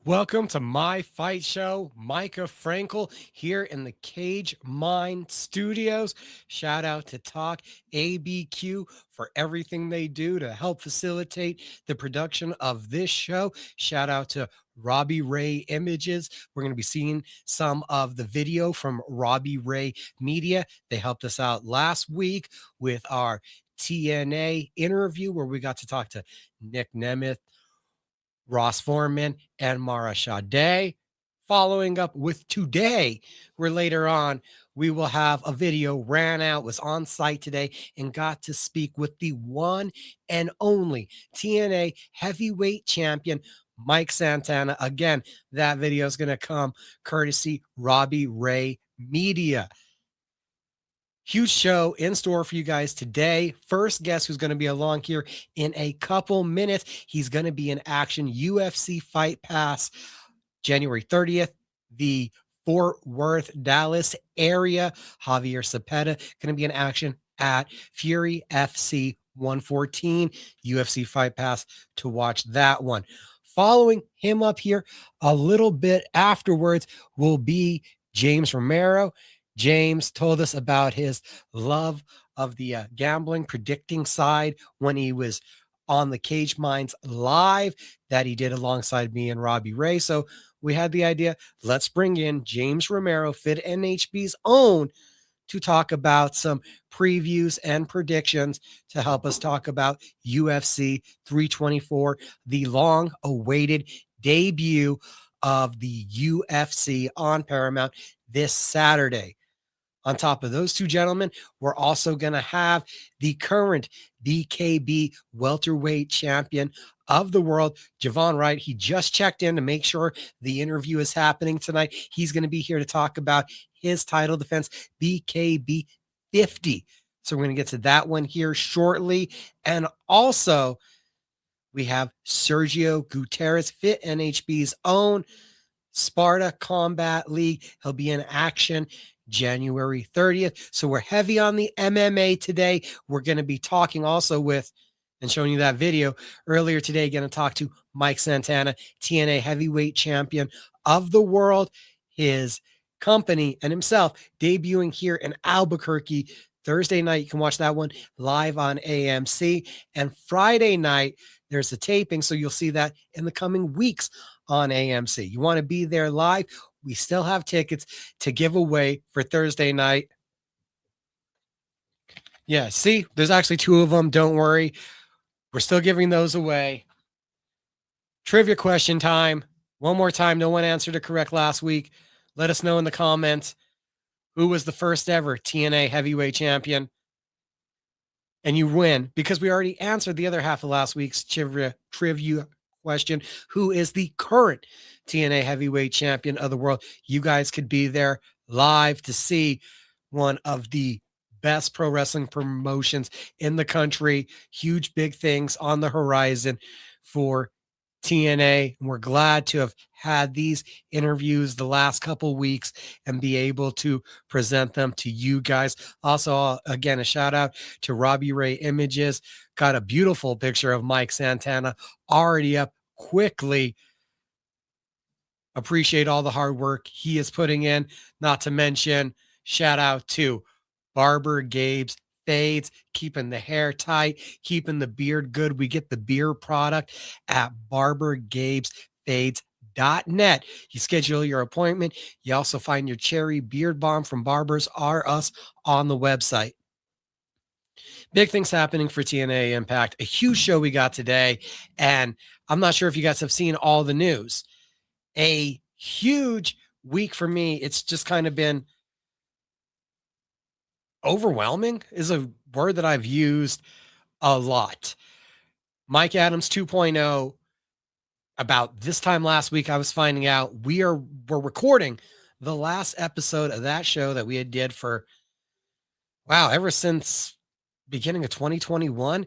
Welcome to my fight show. Mika Frankl here in the Cage Mind Studios. Shout out to Talk ABQ for everything they do to help facilitate the production of this show. Shout out to Robbie Ray Images. We're going to be seeing some of the video from Robbie Ray Media. They helped us out last week with our TNA interview where we got to talk to Nick Nemeth, Ross Foreman, and Mara Sade. Following up with today, where later on we will have a video ran out, was on site today, and got to speak with the one and only TNA Heavyweight Champion, Mike Santana. Again, that video is going to come courtesy Robbie Ray Media. Huge show in store for you guys today. First guest who's going to be along here in a couple minutes. He's going to be in action UFC Fight Pass January 30th, the Fort Worth, Dallas area. Javier Cepeda going to be in action at Fury FC 114 UFC Fight Pass to watch that one. Following him up here a little bit afterwards will be James Romero. James told us about his love of the gambling predicting side when he was on the Cage Minds live that he did alongside me and Robbie Ray. So we had the idea, let's bring in James Romero, Fit NHB's own, to talk about some previews and predictions to help us talk about UFC 324, the long-awaited debut of the UFC on Paramount this Saturday. On top of those two gentlemen, we're also going to have the current BKB Welterweight champion of the world, Javon Wright. He just checked in to make sure the interview is happening tonight. He's going to be here to talk about his title defense, BKB 50. So we're going to get to that one here shortly. And also, we have Sergio Gutierrez, Fit NHB's own Sparta Combat League. He'll be in action January 30th. So we're heavy on the MMA today. We're going to be talking also with, and showing you that video earlier today, going to talk to Mike Santana, TNA Heavyweight Champion of the world, his company and himself debuting here in Albuquerque Thursday night. You can watch that one live on AMC. And Friday night, there's a taping. So you'll see that in the coming weeks on AMC. You want to be there live? We still have tickets to give away for Thursday night. Yeah, see, there's actually two of them. Don't worry. We're still giving those away. Trivia question time. One more time. No one answered it correct last week. Let us know in the comments who was the first ever TNA Heavyweight Champion. And you win, because we already answered the other half of last week's trivia question. Who is the current TNA Heavyweight Champion of the world? You guys could be there live to see one of the best pro wrestling promotions in the country. Huge, big things on the horizon for TNA. We're glad to have had these interviews the last couple weeks and be able to present them to you guys. Also, again, a shout out to Robbie Ray Images. Got a beautiful picture of Mike Santana already up quickly. Appreciate all the hard work he is putting in. Not to mention, shout out to Barber, Gabe's fades, keeping the hair tight, keeping the beard good. We get the beard product at barbergabesfades.net. You schedule your appointment. You also find your cherry beard balm from Barbers R Us on the website. Big things happening for TNA Impact. A huge show we got today. And I'm not sure if you guys have seen all the news. A huge week for me. It's just kind of been overwhelming is a word that I've used a lot. Mike Adams 2.0, about this time last week, I was finding out we're recording the last episode of that show that we had did for, ever since beginning of 2021.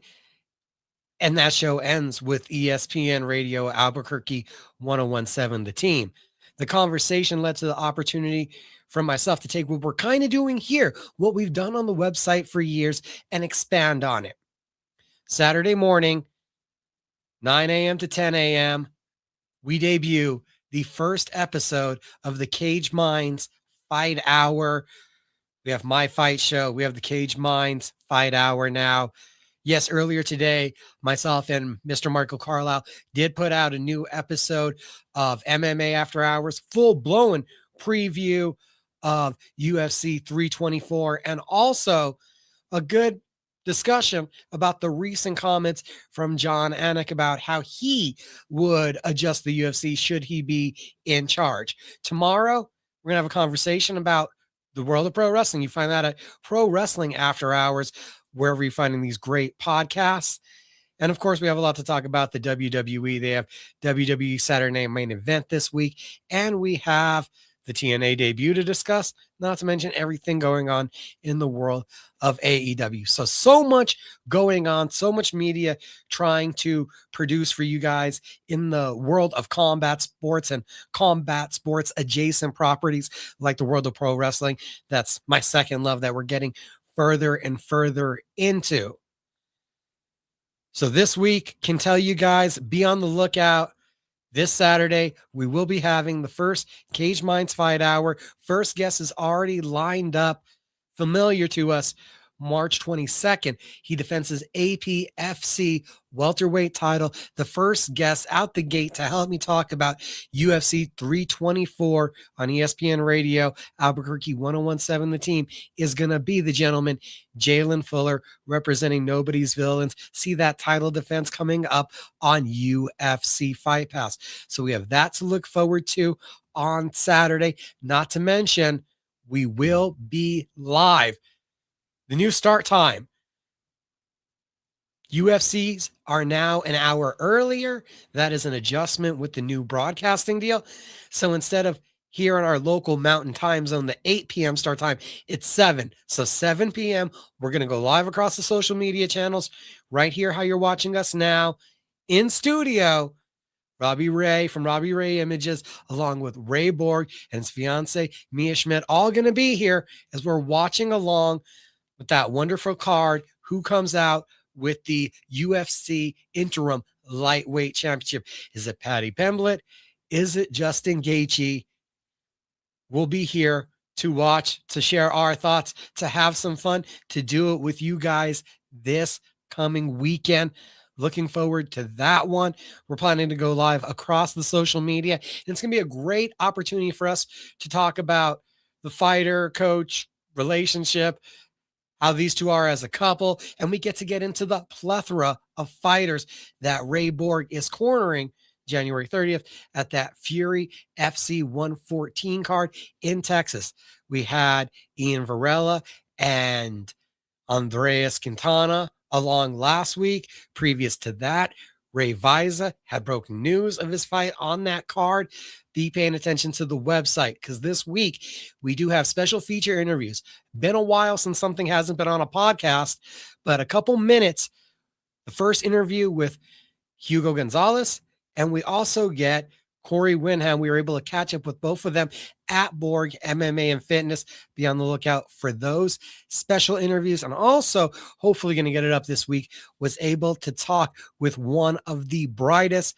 And that show ends with ESPN Radio Albuquerque 1017, The Team. The conversation led to the opportunity from myself to take what we're kind of doing here, what we've done on the website for years, and expand on it. Saturday morning, 9 a.m. to 10 a.m., we debut the first episode of the Cage Minds Fight Hour. We have My Fight Show. We have the Cage Minds Fight Hour now. Yes, earlier today, myself and Mr. Michael Carlisle did put out a new episode of MMA After Hours, full-blown preview of UFC 324, and also a good discussion about the recent comments from John Anik about how he would adjust the UFC should he be in charge. Tomorrow, we're going to have a conversation about the world of pro wrestling. You find that at Pro Wrestling After Hours, wherever you're finding these great podcasts. And of course, we have a lot to talk about the WWE. They have WWE Saturday Night Main Event this week, and we have the TNA debut to discuss, not to mention everything going on in the world of AEW. So much going on, so much media trying to produce for you guys in the world of combat sports and combat sports adjacent properties like the world of pro wrestling. That's my second love that we're getting further and further into. So this week, can tell you guys, be on the lookout. This Saturday, we will be having the first Cage Minds Fight Hour. First guest is already lined up, familiar to us, March 22nd. He defends his APFC welterweight title. The first guest out the gate to help me talk about UFC 324 on ESPN Radio, Albuquerque 1017. The team is going to be the gentleman, Jalen Fuller, representing Nobody's Villains. See that title defense coming up on UFC Fight Pass. So we have that to look forward to on Saturday. Not to mention, we will be live. The new start time. UFCs are now an hour earlier. That is an adjustment with the new broadcasting deal. So instead of here in our local mountain time zone, the 8 p.m. start time, it's 7. So 7 p.m., we're going to go live across the social media channels right here, how you're watching us now in studio. Robbie Ray from Robbie Ray Images, along with Ray Borg and his fiance, Mia Schmidt, all going to be here as we're watching along with that wonderful card. Who comes out with the UFC interim lightweight championship? Is it Patty Pemblett? Is it Justin Gaethje? We'll be here to watch, to share our thoughts, to have some fun, to do it with you guys this coming weekend. Looking forward to that one. We're planning to go live across the social media. And it's going to be a great opportunity for us to talk about the fighter coach relationship, how these two are as a couple, and we get to get into the plethora of fighters that Ray Borg is cornering January 30th at that Fury FC 114 card in Texas. We had Ian Varela and Andreas Quintana along last week. Previous to that, Ray Viza had broken news of his fight on that card. Be paying attention to the website because this week we do have special feature interviews. Been a while since something hasn't been on a podcast, but a couple minutes. The first interview with Hugo Gonzalez, and we also get Corey Winham. We were able to catch up with both of them at Borg MMA and Fitness. Be on the lookout for those special interviews. And also, hopefully going to get it up this week, was able to talk with one of the brightest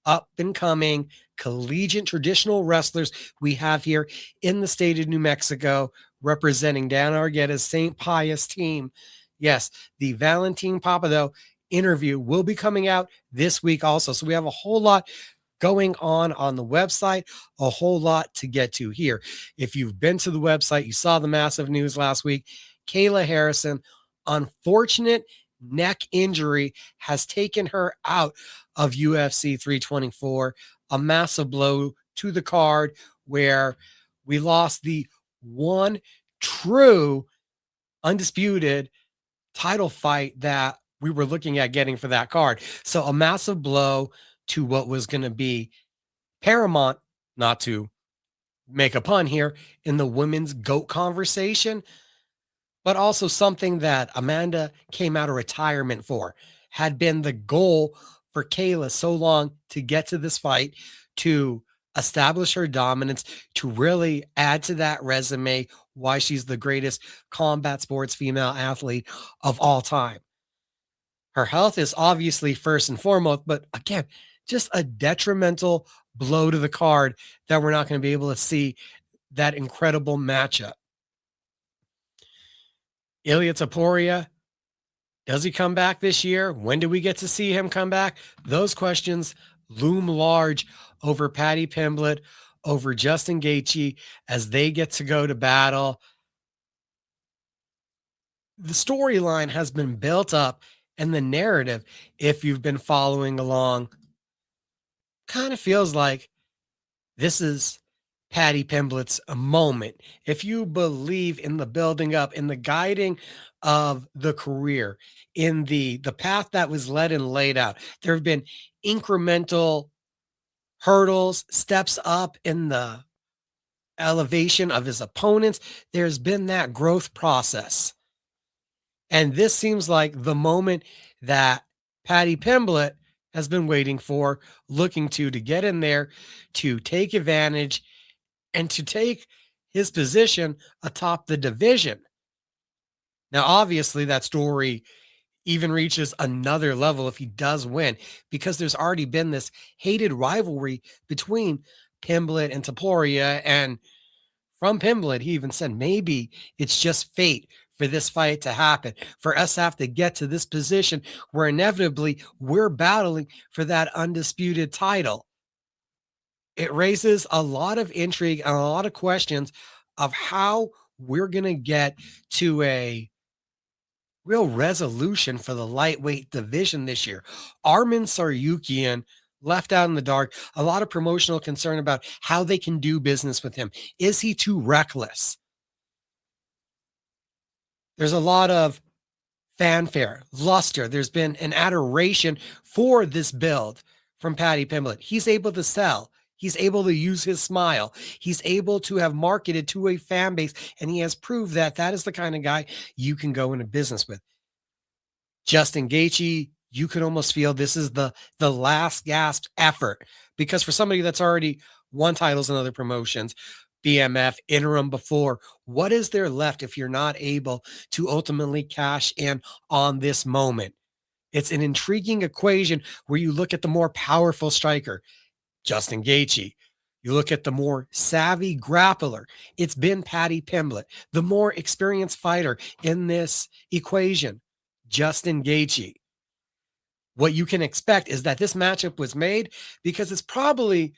up-and-coming collegiate traditional wrestlers we have here in the state of New Mexico, representing Dan Argueda's St. Pius team. Yes, the Valentin Papado interview will be coming out this week also. So we have a whole lot going on the website, a whole lot to get to here. If you've been to the website, you saw the massive news last week. Kayla Harrison, unfortunate neck injury has taken her out of UFC 324, a massive blow to the card where we lost the one true undisputed title fight that we were looking at getting for that card. So a massive blow to what was going to be paramount, not to make a pun here, in the women's GOAT conversation, but also something that Amanda came out of retirement for. Had been the goal for Kayla so long to get to this fight, to establish her dominance, to really add to that resume why she's the greatest combat sports female athlete of all time. Her health is obviously first and foremost, but again, just a detrimental blow to the card that we're not going to be able to see that incredible matchup. Ilia Topuria, does he come back this year? When do we get to see him come back? Those questions loom large over Paddy Pimblett, over Justin Gaethje as they get to go to battle. The storyline has been built up, and the narrative, if you've been following along, kind of feels like this is Paddy Pimblett's moment. If you believe in the building up, in the guiding of the career, in the path that was led and laid out, there have been incremental hurdles, steps up in the elevation of his opponents. There's been that growth process. And this seems like the moment that Paddy Pimblett has been waiting for, looking to get in there, to take advantage, and to take his position atop the division. Now, obviously, that story even reaches another level if he does win, because there's already been this hated rivalry between Pimblett and Topuria. And from Pimblett, he even said maybe it's just fate for this fight to happen, for us to have to get to this position where inevitably we're battling for that undisputed title. It raises a lot of intrigue and a lot of questions of how we're going to get to a real resolution for the lightweight division this year. Arman Tsarukyan left out in the dark. A lot of promotional concern about how they can do business with him. Is he too reckless? There's a lot of fanfare, luster. There's been an adoration for this build from Paddy Pimblett. He's able to sell. He's able to use his smile. He's able to have marketed to a fan base, and he has proved that that is the kind of guy you can go into business with. Justin Gaethje, you could almost feel this is the last gasp effort, because for somebody that's already won titles in other promotions, BMF, interim before, what is there left if you're not able to ultimately cash in on this moment? It's an intriguing equation where you look at the more powerful striker, Justin Gaethje. You look at the more savvy grappler, it's been Paddy Pimblett. The more experienced fighter in this equation, Justin Gaethje. What you can expect is that this matchup was made because it's probably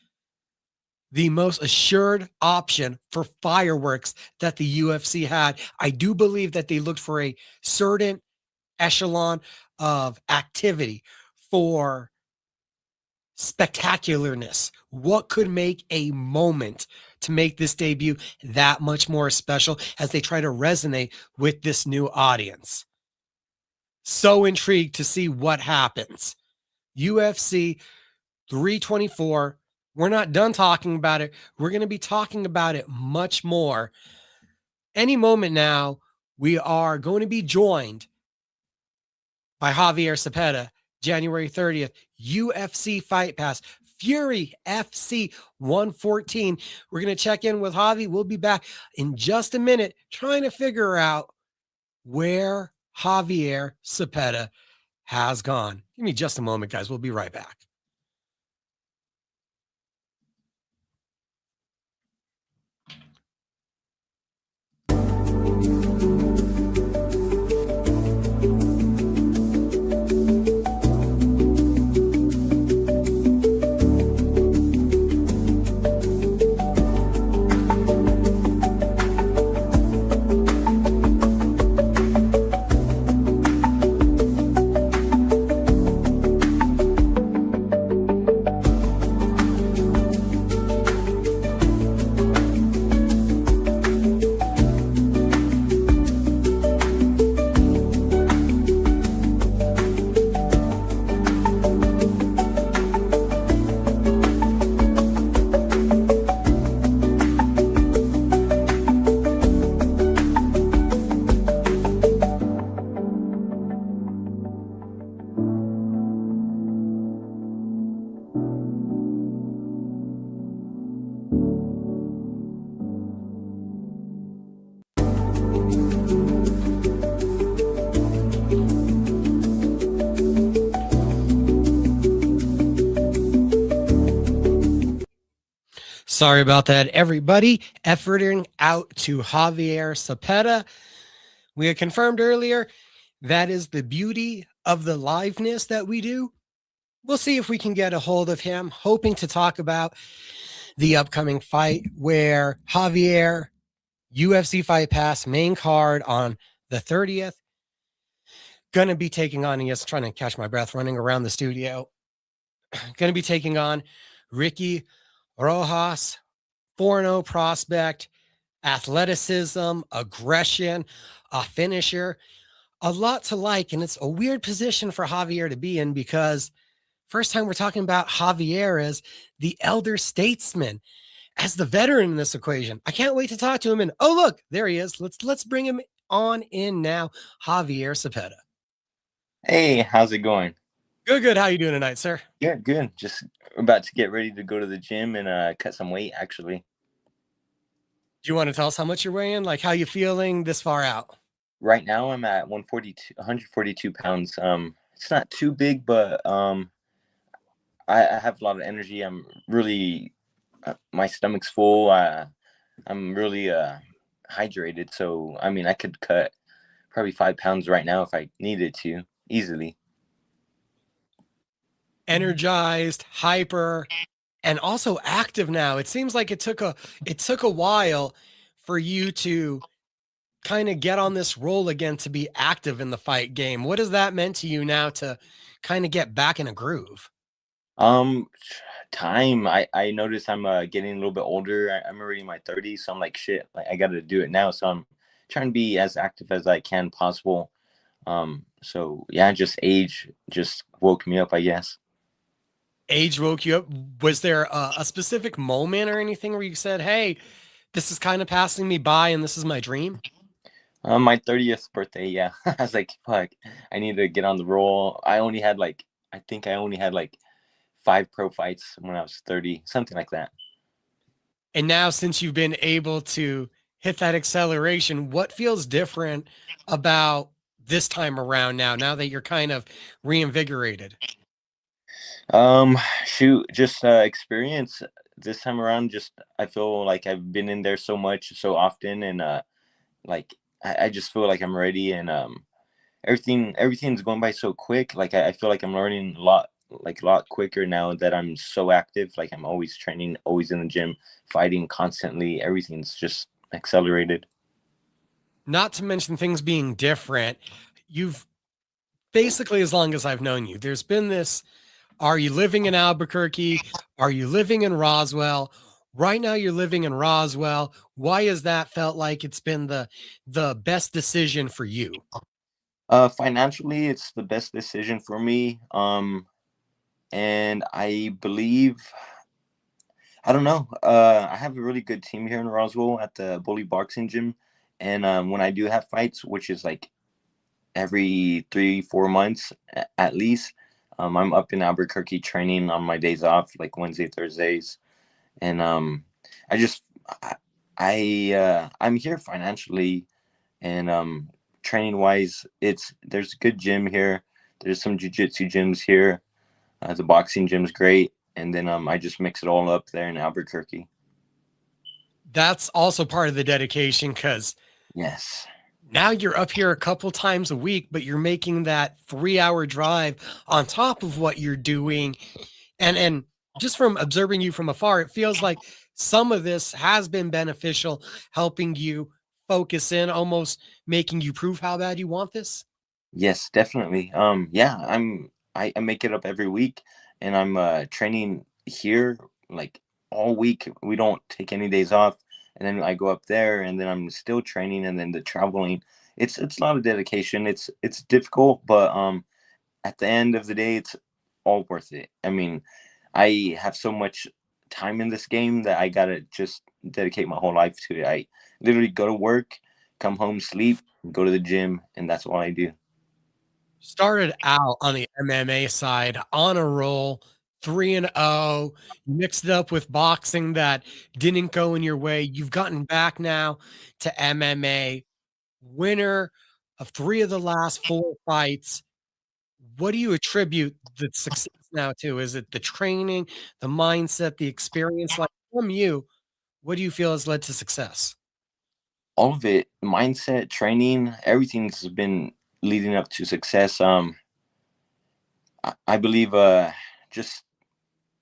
the most assured option for fireworks that the UFC had. I do believe that they looked for a certain echelon of activity, for spectacularness. What could make a moment to make this debut that much more special as they try to resonate with this new audience? So intrigued to see what happens. UFC 324. We're not done talking about it. We're going to be talking about it much more. Any moment now, we are going to be joined by Javier Cepeda, January 30th, UFC Fight Pass, Fury FC 114. We're going to check in with Javi. We'll be back in just a minute trying to figure out where Javier Cepeda has gone. Give me just a moment, guys. We'll be right back. Sorry about that, everybody. Efforting out to Javier Cepeda. We had confirmed earlier that is the beauty of the liveness that we do. We'll see if we can get a hold of him, hoping to talk about the upcoming fight where Javier, UFC Fight Pass main card on the 30th, going to be taking on, yes, trying to catch my breath running around the studio, going to be taking on Ricky Rojas, 4-0 prospect, athleticism, aggression, a finisher, a lot to like. And it's a weird position for Javier to be in because first time we're talking about Javier as the elder statesman, as the veteran in this equation. I can't wait to talk to him. And oh, look, there he is. Let's bring him on in now. Javier Cepeda. Hey, how's it going? Good. How you doing tonight, sir? Yeah, good. Just about to get ready to go to the gym and cut some weight, actually. Do you want to tell us how much you're weighing? Like, how you feeling this far out? Right now, I'm at 142 pounds. It's not too big, but I have a lot of energy. I'm really, my stomach's full. I'm really hydrated. So, I mean, I could cut probably 5 pounds right now if I needed to, easily. Energized, hyper, and also active now. It seems like it took a while for you to kind of get on this roll again to be active in the fight game. What has that meant to you now to kind of get back in a groove? Um, Time. I notice I'm getting a little bit older. I'm already in my 30s, so I'm like, shit, like I got to do it now. So I'm trying to be as active as I can possible. So yeah, just age just woke me up, I guess. Age woke you up. Was there a specific moment or anything where you said, "Hey, this is kind of passing me by, and this is my dream"? My 30th birthday, yeah. I was like, fuck, I need to get on the roll. I think I only had like 5 pro fights when I was 30, something like that. And now, since you've been able to hit that acceleration, what feels different about this time around now that you're kind of reinvigorated? Shoot, just experience this time around. Just I feel like I've been in there so much, so often, and like I just feel like I'm ready, and everything's going by so quick. Like I feel like I'm learning a lot quicker now that I'm so active. Like I'm always training, always in the gym, fighting constantly. Everything's just accelerated. Not to mention things being different. You've basically, as long as I've known you, there's been this, are you living in Albuquerque? Are you living in Roswell? Right now you're living in Roswell. Why has that felt like it's been the best decision for you? Financially, it's the best decision for me. And I believe, I don't know. I have a really good team here in Roswell at the Bully Boxing Gym, and when I do have fights, which is like every 3 4 months at least, I'm up in Albuquerque training on my days off, like Wednesday, Thursdays, and I just I'm here financially and training wise. There's a good gym here. There's some jiu-jitsu gyms here. The boxing gym's great, and then I just mix it all up there in Albuquerque. That's also part of the dedication because Yes. now you're up here a couple times a week, but you're making that 3-hour drive on top of what you're doing. And just from observing you from afar, it feels like some of this has been beneficial, helping you focus in, almost making you prove how bad you want this. Yes, definitely. Yeah, I make it up every week, and I'm training here like all week. We don't take any days off, and then I go up there, and then I'm still training, and then the traveling. It's a lot of dedication. It's difficult, but at the end of the day, it's all worth it. I mean, I have so much time in this game that I gotta just dedicate my whole life to it. I literally go to work, come home, sleep, go to the gym, and that's all I do. Started out on the MMA side on a roll, 3-0. You mixed it up with boxing that didn't go in your way. You've gotten back now to MMA, winner of 3 of the last 4 fights. What do you attribute the success now to? Is it the training, the mindset, the experience? Like, from you, what do you feel has led to success? All of it, mindset, training, everything's been leading up to success. I believe just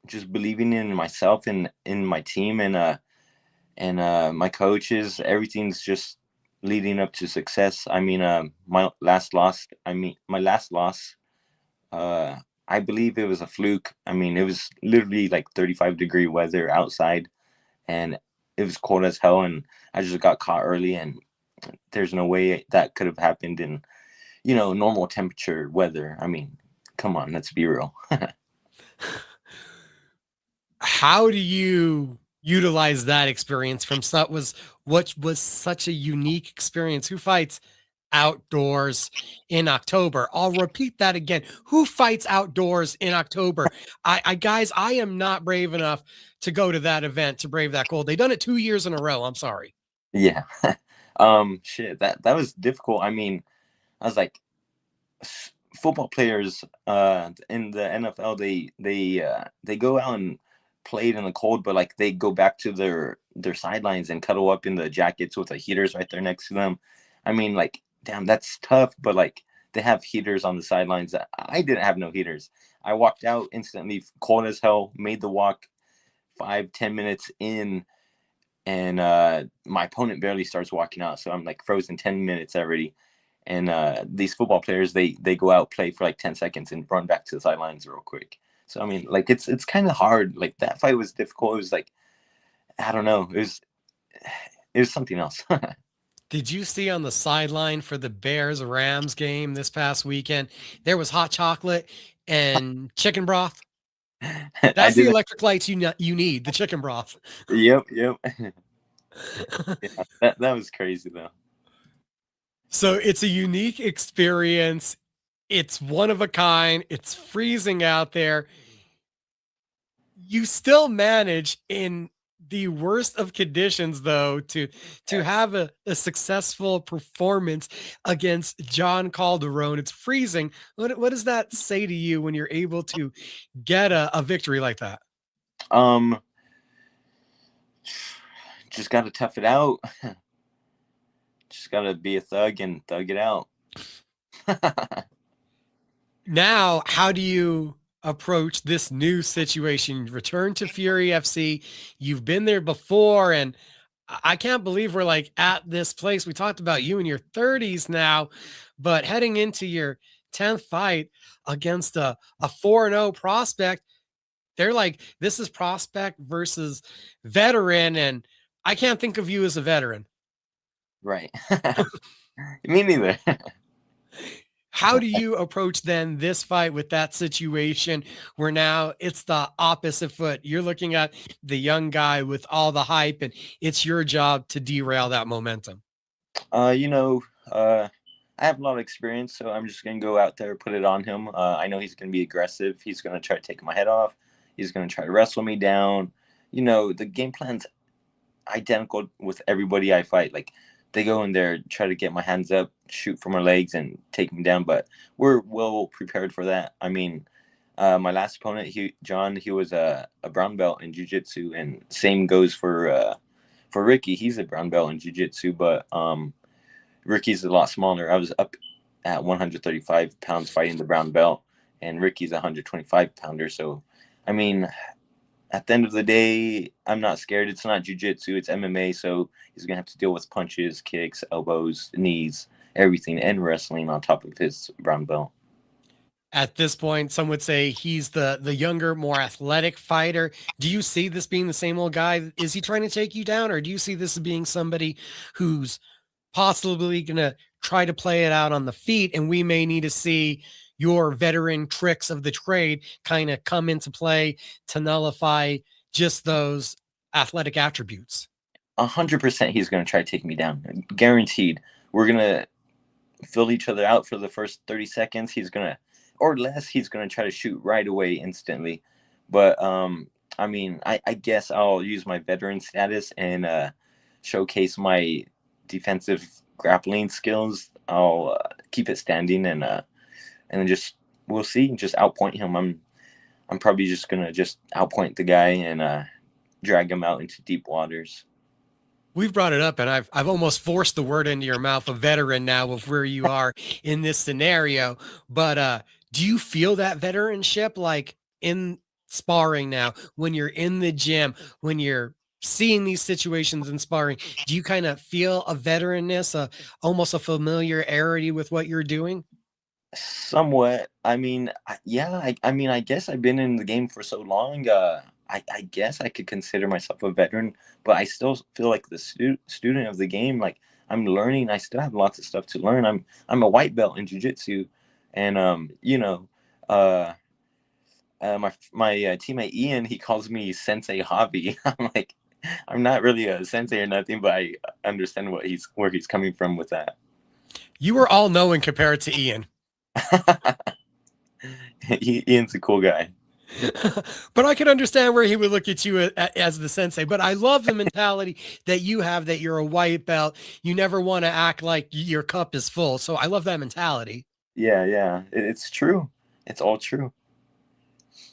just believing in myself and in my team and my coaches, everything's just leading up to success. I mean, my last loss, uh, I believe it was a fluke. I mean, it was literally like 35-degree weather outside, and it was cold as hell, and I just got caught early, and there's no way that could have happened in, normal temperature weather. I mean, come on, let's be real. How do you utilize that experience from what was such a unique experience? Who fights outdoors in October? I'll repeat that again. Who fights outdoors in October? I guys, I am not brave enough to go to that event to brave that cold. They've done it 2 years in a row. I'm sorry. Yeah. Shit, that was difficult. I mean, I was like, football players in the NFL, they go out and play it in the cold, but like they go back to their sidelines and cuddle up in the jackets with the heaters right there next to them. I mean, like, damn, that's tough, but like they have heaters on the sidelines. I didn't have no heaters. I walked out instantly, cold as hell, made the walk 5-10 minutes in, and my opponent barely starts walking out, so I'm like frozen 10 minutes already. And these football players, they go out, play for like 10 seconds and run back to the sidelines real quick. So I mean, like, it's kind of hard. Like, that fight was difficult. It was like, I don't know, it was something else. Did you see on the sideline for the Bears Rams game this past weekend? There was hot chocolate and chicken broth. I That's the didn't. electric lights you need, the chicken broth. Yep. Yeah, that was crazy though. So it's a unique experience. It's one of a kind. It's freezing out there. You still manage in the worst of conditions, though, to Yes. have a successful performance against John Calderon. It's freezing. What does that say to you when you're able to get a victory like that? Um, just gotta tough it out. Just gotta be a thug and thug it out. Now, how do you approach this new situation? Return to Fury FC. You've been there before, and I can't believe we're like at this place. We talked about you in your 30s now, but heading into your 10th fight against a 4-0 prospect, they're like, this is prospect versus veteran. And I can't think of you as a veteran. Right. Me neither. How do you approach then this fight with that situation where now it's the opposite foot? You're looking at the young guy with all the hype, and it's your job to derail that momentum. Uh, you know, uh, I have a lot of experience, so I'm just gonna go out there, put it on him. I know he's gonna be aggressive. He's gonna try to take my head off. He's gonna try to wrestle me down. The game plan's identical with everybody I fight. Like, they go in there, try to get my hands up, shoot for my legs, and take me down. But we're well prepared for that. I mean, my last opponent, John, he was a brown belt in jiu-jitsu, and same goes for Ricky. He's a brown belt in jiu-jitsu, but Ricky's a lot smaller. I was up at 135 pounds fighting the brown belt, and Ricky's a 125 pounder. So, I mean, at the end of the day, I'm not scared. It's not jujitsu, it's MMA. So he's gonna have to deal with punches, kicks, elbows, knees, everything, and wrestling on top of his brown belt. At this point, some would say he's the younger, more athletic fighter. Do you see this being the same old guy? Is he trying to take you down, or do you see this as being somebody who's possibly going to try to play it out on the feet, and we may need to see your veteran tricks of the trade kind of come into play to nullify just those athletic attributes? 100% he's gonna try to take me down. Guaranteed. We're gonna fill each other out for the first 30 seconds. He's gonna, or less, he's gonna try to shoot right away instantly. But I mean, I guess I'll use my veteran status and showcase my defensive grappling skills. I'll keep it standing, and then just, we'll see. Just outpoint him. I'm probably just gonna just outpoint the guy, and drag him out into deep waters. We've brought it up, and I've almost forced the word into your mouth, a veteran now of where you are in this scenario. But do you feel that veteranship like in sparring now, when you're in the gym, when you're seeing these situations in sparring? Do you kind of feel a veteranness, almost a familiarity with what you're doing? Somewhat. I mean, yeah. I mean, I guess I've been in the game for so long. I guess I could consider myself a veteran, but I still feel like the student of the game. Like I'm learning. I still have lots of stuff to learn. I'm a white belt in jiu-jitsu, and uh, my teammate Ian, he calls me Sensei Hobby. I'm like, I'm not really a sensei or nothing, but I understand where he's coming from with that. You were all knowing compared to Ian. Ian's a cool guy. But I can understand where he would look at you as the sensei. But I love the mentality that you have, that you're a white belt. You never want to act like your cup is full. So I love that mentality. Yeah. It's true. It's all true.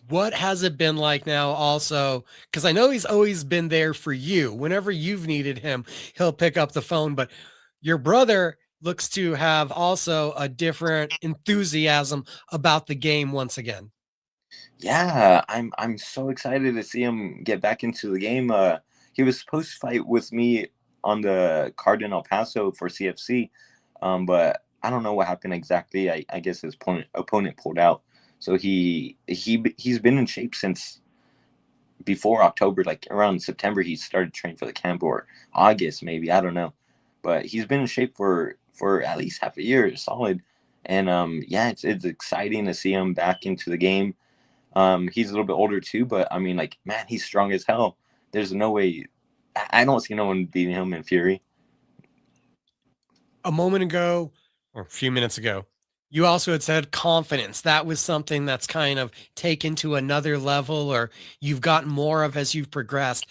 What has it been like now also? Because I know he's always been there for you. Whenever you've needed him, he'll pick up the phone. But your brother looks to have also a different enthusiasm about the game once again. Yeah, I'm so excited to see him get back into the game. He was supposed to fight with me on the card in El Paso for CFC, but I don't know what happened exactly. I guess his opponent pulled out. So he's been in shape since before October, like around September. He started training for the camp, or August maybe, I don't know. But he's been in shape for at least half a year, solid. And yeah, it's exciting to see him back into the game. He's a little bit older too, but I mean, like, man, he's strong as hell. There's no way. I don't see no one beating him in Fury. A moment ago, or a few minutes ago, you also had said confidence. That was something that's kind of taken to another level, or you've gotten more of as you've progressed.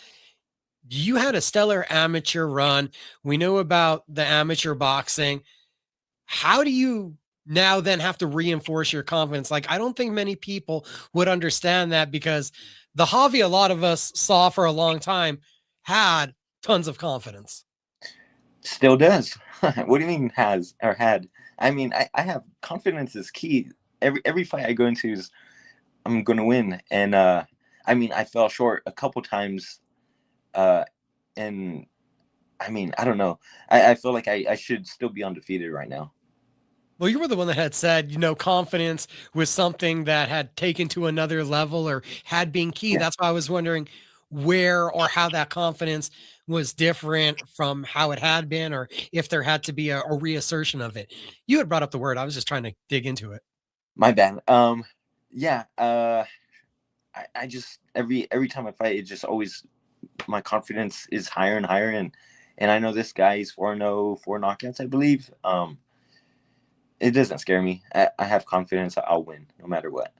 You had a stellar amateur run. We know about the amateur boxing. How do you now then have to reinforce your confidence? Like, I don't think many people would understand that, because the Javi a lot of us saw for a long time had tons of confidence. Still does. What do you mean has or had? I mean, I have confidence is key. Every fight I go into is I'm going to win. And I mean, I fell short a couple times. Uh, and I mean, I don't know. I feel like I should still be undefeated right now. Well, you were the one that had said, confidence was something that had taken to another level or had been key. Yeah. That's why I was wondering where or how that confidence was different from how it had been, or if there had to be a reassertion of it. You had brought up the word. I was just trying to dig into it. My bad. Yeah. I just every time I fight, it just always my confidence is higher and higher, and I know this guy is 4-0, 4 knockouts, I believe. It doesn't scare me. I have confidence I'll win no matter what.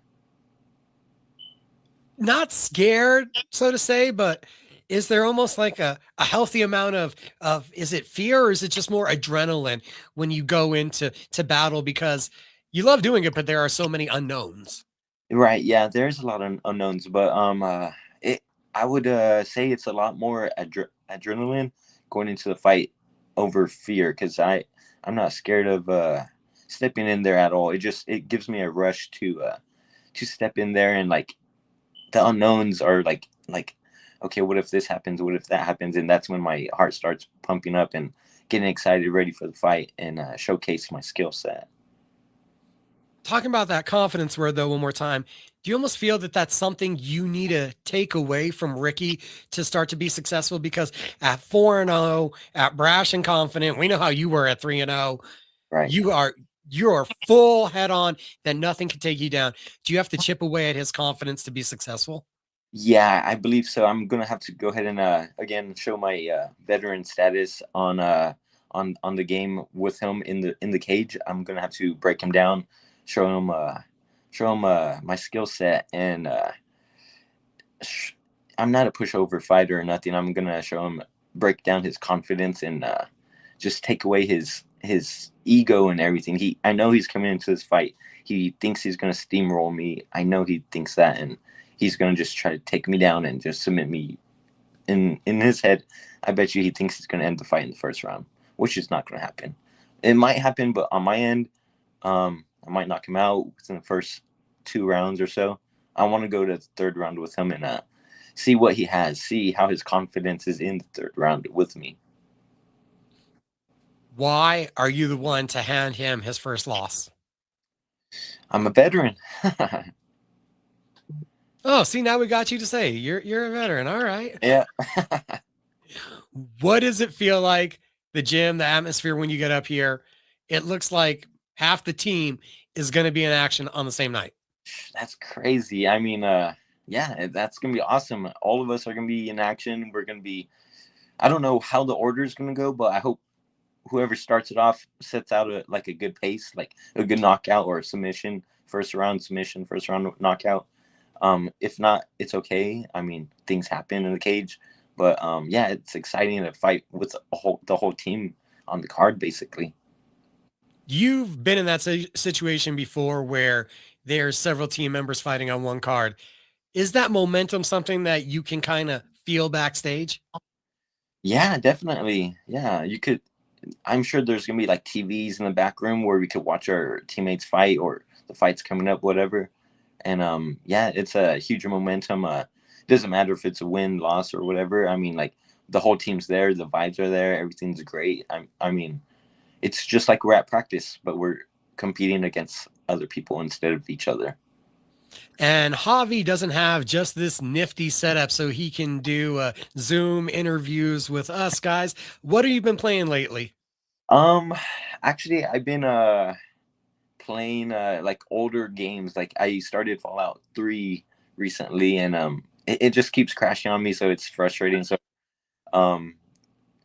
Not scared, so to say, but is there almost like a healthy amount of is it fear, or is it just more adrenaline when you go into battle, because you love doing it, but there are so many unknowns? Right? Yeah, there's a lot of unknowns, but it I would say it's a lot more adrenaline going into the fight over fear, because I'm not scared of stepping in there at all. It gives me a rush to step in there, and like the unknowns are like okay, what if this happens, what if that happens, and that's when my heart starts pumping up and getting excited, ready for the fight, and showcase my skill set. Talking about that confidence word though, one more time, do you almost feel that that's something you need to take away from Ricky to start to be successful? Because at 4-0, at brash and confident, we know how you were at 3-0. Right. You are full head on, that nothing can take you down. Do you have to chip away at his confidence to be successful? Yeah, I believe so. I'm gonna have to go ahead and again show my veteran status on the game with him in the cage. I'm gonna have to break him down, show him my skill set, and I'm not a pushover fighter or nothing. I'm gonna show him, break down his confidence, and just take away his ego and everything. I know he's coming into this fight. He thinks he's gonna steamroll me. I know he thinks that, and he's gonna just try to take me down and just submit me in his head, I bet you he thinks he's going to end the fight in the first round, which is not going to happen. It might happen, but on my end, I might knock him out within the first 2 rounds or so. I want to go to the third round with him and see what he has, see how his confidence is in the third round with me. Why are you the one to hand him his first loss? I'm a veteran. Oh, see, now we got you to say you're a veteran. All right. Yeah. What does it feel like, the gym, the atmosphere when you get up here? It looks like half the team is going to be in action on the same night. That's crazy. I mean, yeah, that's going to be awesome. All of us are going to be in action. We're going to be, I don't know how the order is going to go, but I hope whoever starts it off sets out a good pace, like a good knockout or a submission, first round knockout. If not, it's okay. I mean, things happen in the cage, but yeah, it's exciting to fight with the whole team on the card, basically. You've been in that situation before where there's several team members fighting on one card. Is that momentum something that you can kind of feel backstage? Yeah, definitely. Yeah, you could. I'm sure there's gonna be like TVs in the back room where we could watch our teammates fight or the fights coming up, whatever. And yeah, it's a huge momentum. It doesn't matter if it's a win, loss, or whatever. I mean, like the whole team's there, the vibes are there, everything's great. I mean, it's just like we're at practice, but we're competing against other people instead of each other. And Javi doesn't have just this nifty setup so he can do Zoom interviews with us guys. What have you been playing lately? Um, Actually, I've been playing like older games. Like I started Fallout 3 recently, and it just keeps crashing on me, so it's frustrating. So um,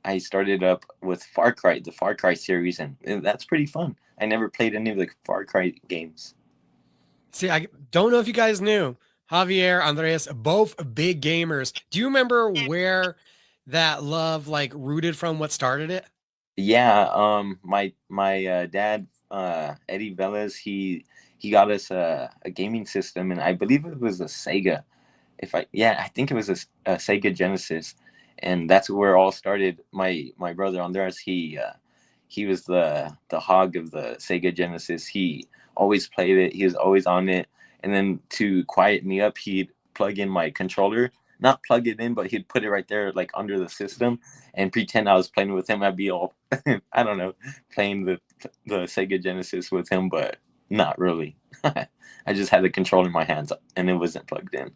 I started up with the Far Cry series, and that's pretty fun. I never played any of the Far Cry games. See, I don't know if you guys knew, Javier, Andres, both big gamers. Do you remember where that love like rooted from? What started it? Yeah, my dad, Eddie Velez, he got us a gaming system, and I believe it was a Sega. I think it was a Sega Genesis, and that's where it all started. My brother Andres, he was the hog of the Sega Genesis. He always played it. He was always on it. And then to quiet me up, he'd plug in my controller, not plug it in, but he'd put it right there, like under the system, and pretend I was playing with him. I'd be all, I don't know, playing the Sega Genesis with him, but not really. I just had the controller in my hands, and it wasn't plugged in.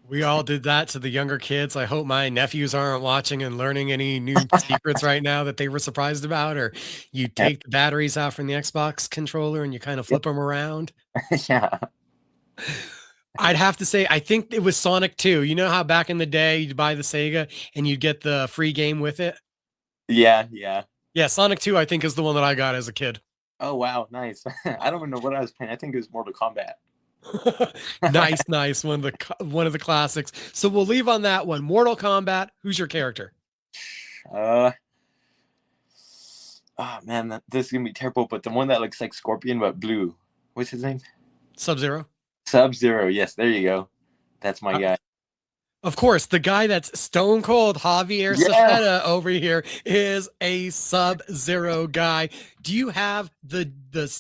We all did that to the younger kids. I hope my nephews aren't watching and learning any new secrets right now that they were surprised about. Or you Yeah. take the batteries out from the Xbox controller and you kind of flip them around. Yeah. I'd have to say, I think it was Sonic 2. You know how back in the day you'd buy the Sega and you'd get the free game with it? Yeah. Yeah. Yeah, Sonic 2, I think, is the one that I got as a kid. Oh wow, nice. I don't even know what I was playing. I think it was Mortal Kombat. Nice, nice. One of the classics. So we'll leave on that one. Mortal Kombat. Who's your character? Uh, oh man, this is gonna be terrible. But the one that looks like Scorpion but blue. What's his name? Sub-Zero. Sub-Zero. Yes, there you go. That's my guy. Of course, the guy that's stone cold, Javier Yeah. Cepeda over here, is a Sub-Zero guy. Do you have the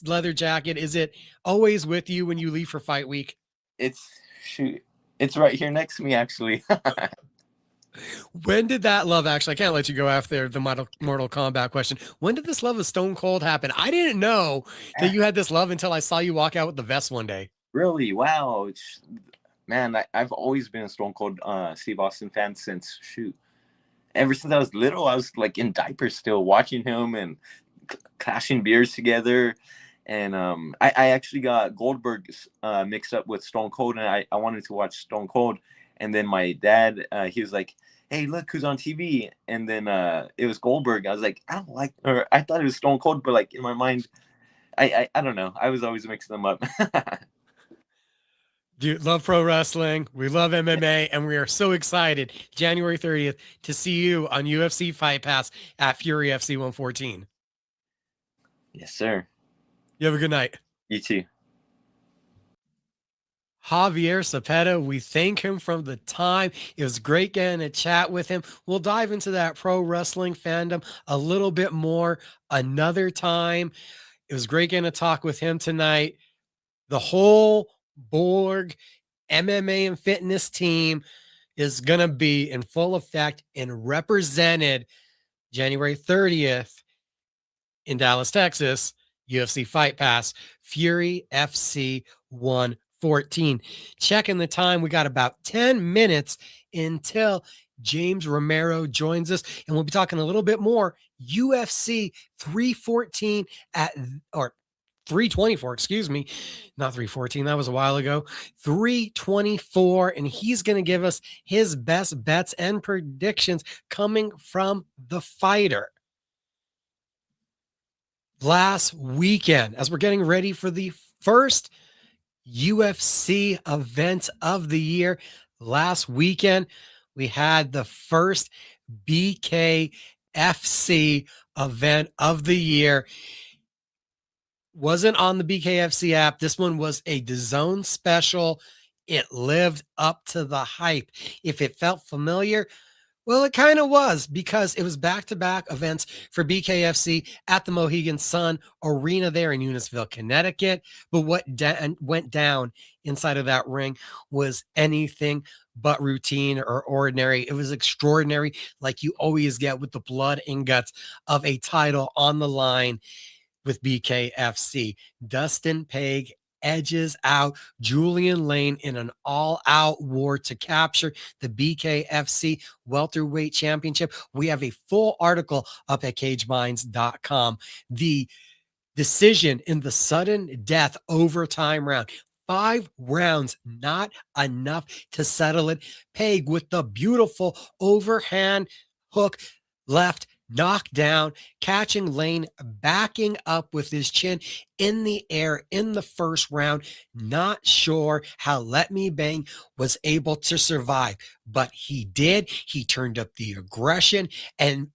leather jacket? Is it always with you when you leave for fight week? Shoot. It's right here next to me, actually. When did that love actually? I can't let you go after the Mortal Kombat question. When did this love of Stone Cold happen? I didn't know that you had this love until I saw you walk out with the vest one day. Really? Wow. Man, I've always been a Stone Cold Steve Austin fan since ever since I was little. I was like in diapers still watching him and clashing beers together. And I actually got Goldberg mixed up with Stone Cold, and I wanted to watch Stone Cold. And then my dad, he was like, "Hey, look who's on TV!" And then it was Goldberg. I was like, I don't like, or I thought it was Stone Cold, but like in my mind, I don't know. I was always mixing them up. Dude, love pro wrestling. We love MMA, and we are so excited January 30th to see you on UFC Fight Pass at Fury FC 114. Yes, sir. You have a good night. You too. Javier Cepeda. We thank him from the time. It was great getting a chat with him. We'll dive into that pro wrestling fandom a little bit more another time. It was great getting to talk with him tonight. The whole Borg MMA and fitness team is going to be in full effect and represented January 30th in Dallas, Texas, UFC Fight Pass, Fury FC 114. Checking the time, we got about 10 minutes until James Romero joins us, and we'll be talking a little bit more UFC 314 or 324, excuse me, not 314. That was a while ago. 324. And he's going to give us his best bets and predictions coming from the fighter. Last weekend, as we're getting ready for the first UFC event of the year, last weekend, we had the first BKFC event of the year. Wasn't on the BKFC app. This one was a DAZN special. It lived up to the hype. If it felt familiar, well, it kind of was, because it was back-to-back events for BKFC at the Mohegan Sun Arena there in Eunice,ville Connecticut. But what went down inside of that ring was anything but routine or ordinary. It was extraordinary, like you always get with the blood and guts of a title on the line with BKFC. Dustin Page edges out Julian Lane in an all-out war to capture the BKFC Welterweight Championship. We have a full article up at cageminds.com. The decision in the sudden death overtime round. 5 rounds, not enough to settle it. Page with the beautiful overhand hook left, knocked down, catching Lane, backing up with his chin in the air in the first round. Not sure how Let Me Bang was able to survive, but he did. He turned up the aggression, and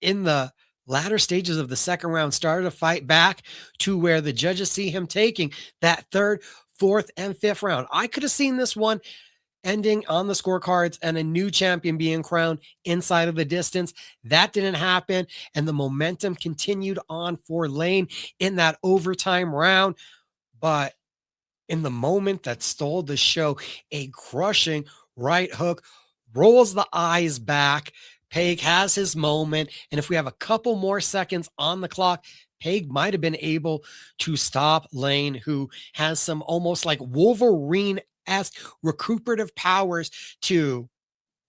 in the latter stages of the second round started to fight back to where the judges see him taking that third, fourth, and fifth round. I could have seen this one ending on the scorecards and a new champion being crowned inside of the distance. That didn't happen, and the momentum continued on for Lane in that overtime round. But in the moment that stole the show, a crushing right hook rolls the eyes back. Page has his moment, and if we have a couple more seconds on the clock, Page might have been able to stop Lane, who has some almost like Wolverine-esque recuperative powers to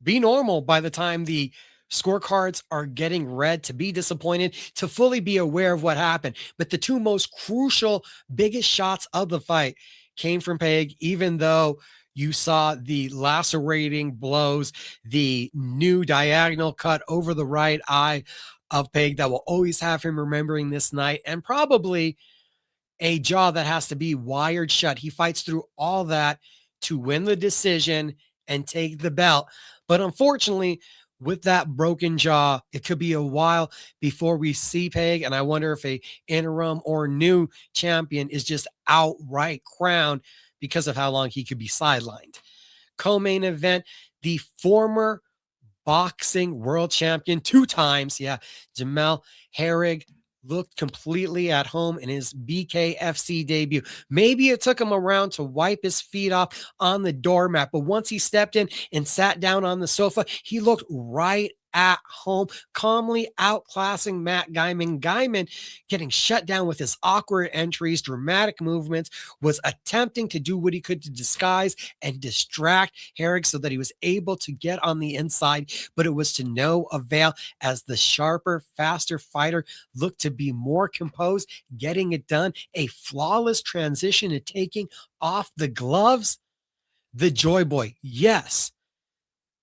be normal by the time the scorecards are getting read, to be disappointed, to fully be aware of what happened. But the two most crucial, biggest shots of the fight came from Page, even though you saw the lacerating blows, the new diagonal cut over the right eye of Page that will always have him remembering this night, and probably a jaw that has to be wired shut. He fights through all that to win the decision and take the belt. But unfortunately, with that broken jaw, it could be a while before we see Page, and I wonder if a interim or new champion is just outright crowned because of how long he could be sidelined. Co-main event, the former boxing world champion 2 times, Jamel Herrig, looked completely at home in his BKFC debut. Maybe it took him around to wipe his feet off on the doormat, but once he stepped in and sat down on the sofa, he looked right at home, calmly outclassing Matt Guyman. Guyman, getting shut down with his awkward entries, dramatic movements, was attempting to do what he could to disguise and distract Herrig so that he was able to get on the inside, but it was to no avail as the sharper, faster fighter looked to be more composed, getting it done. A flawless transition to taking off the gloves. The Joy Boy, yes,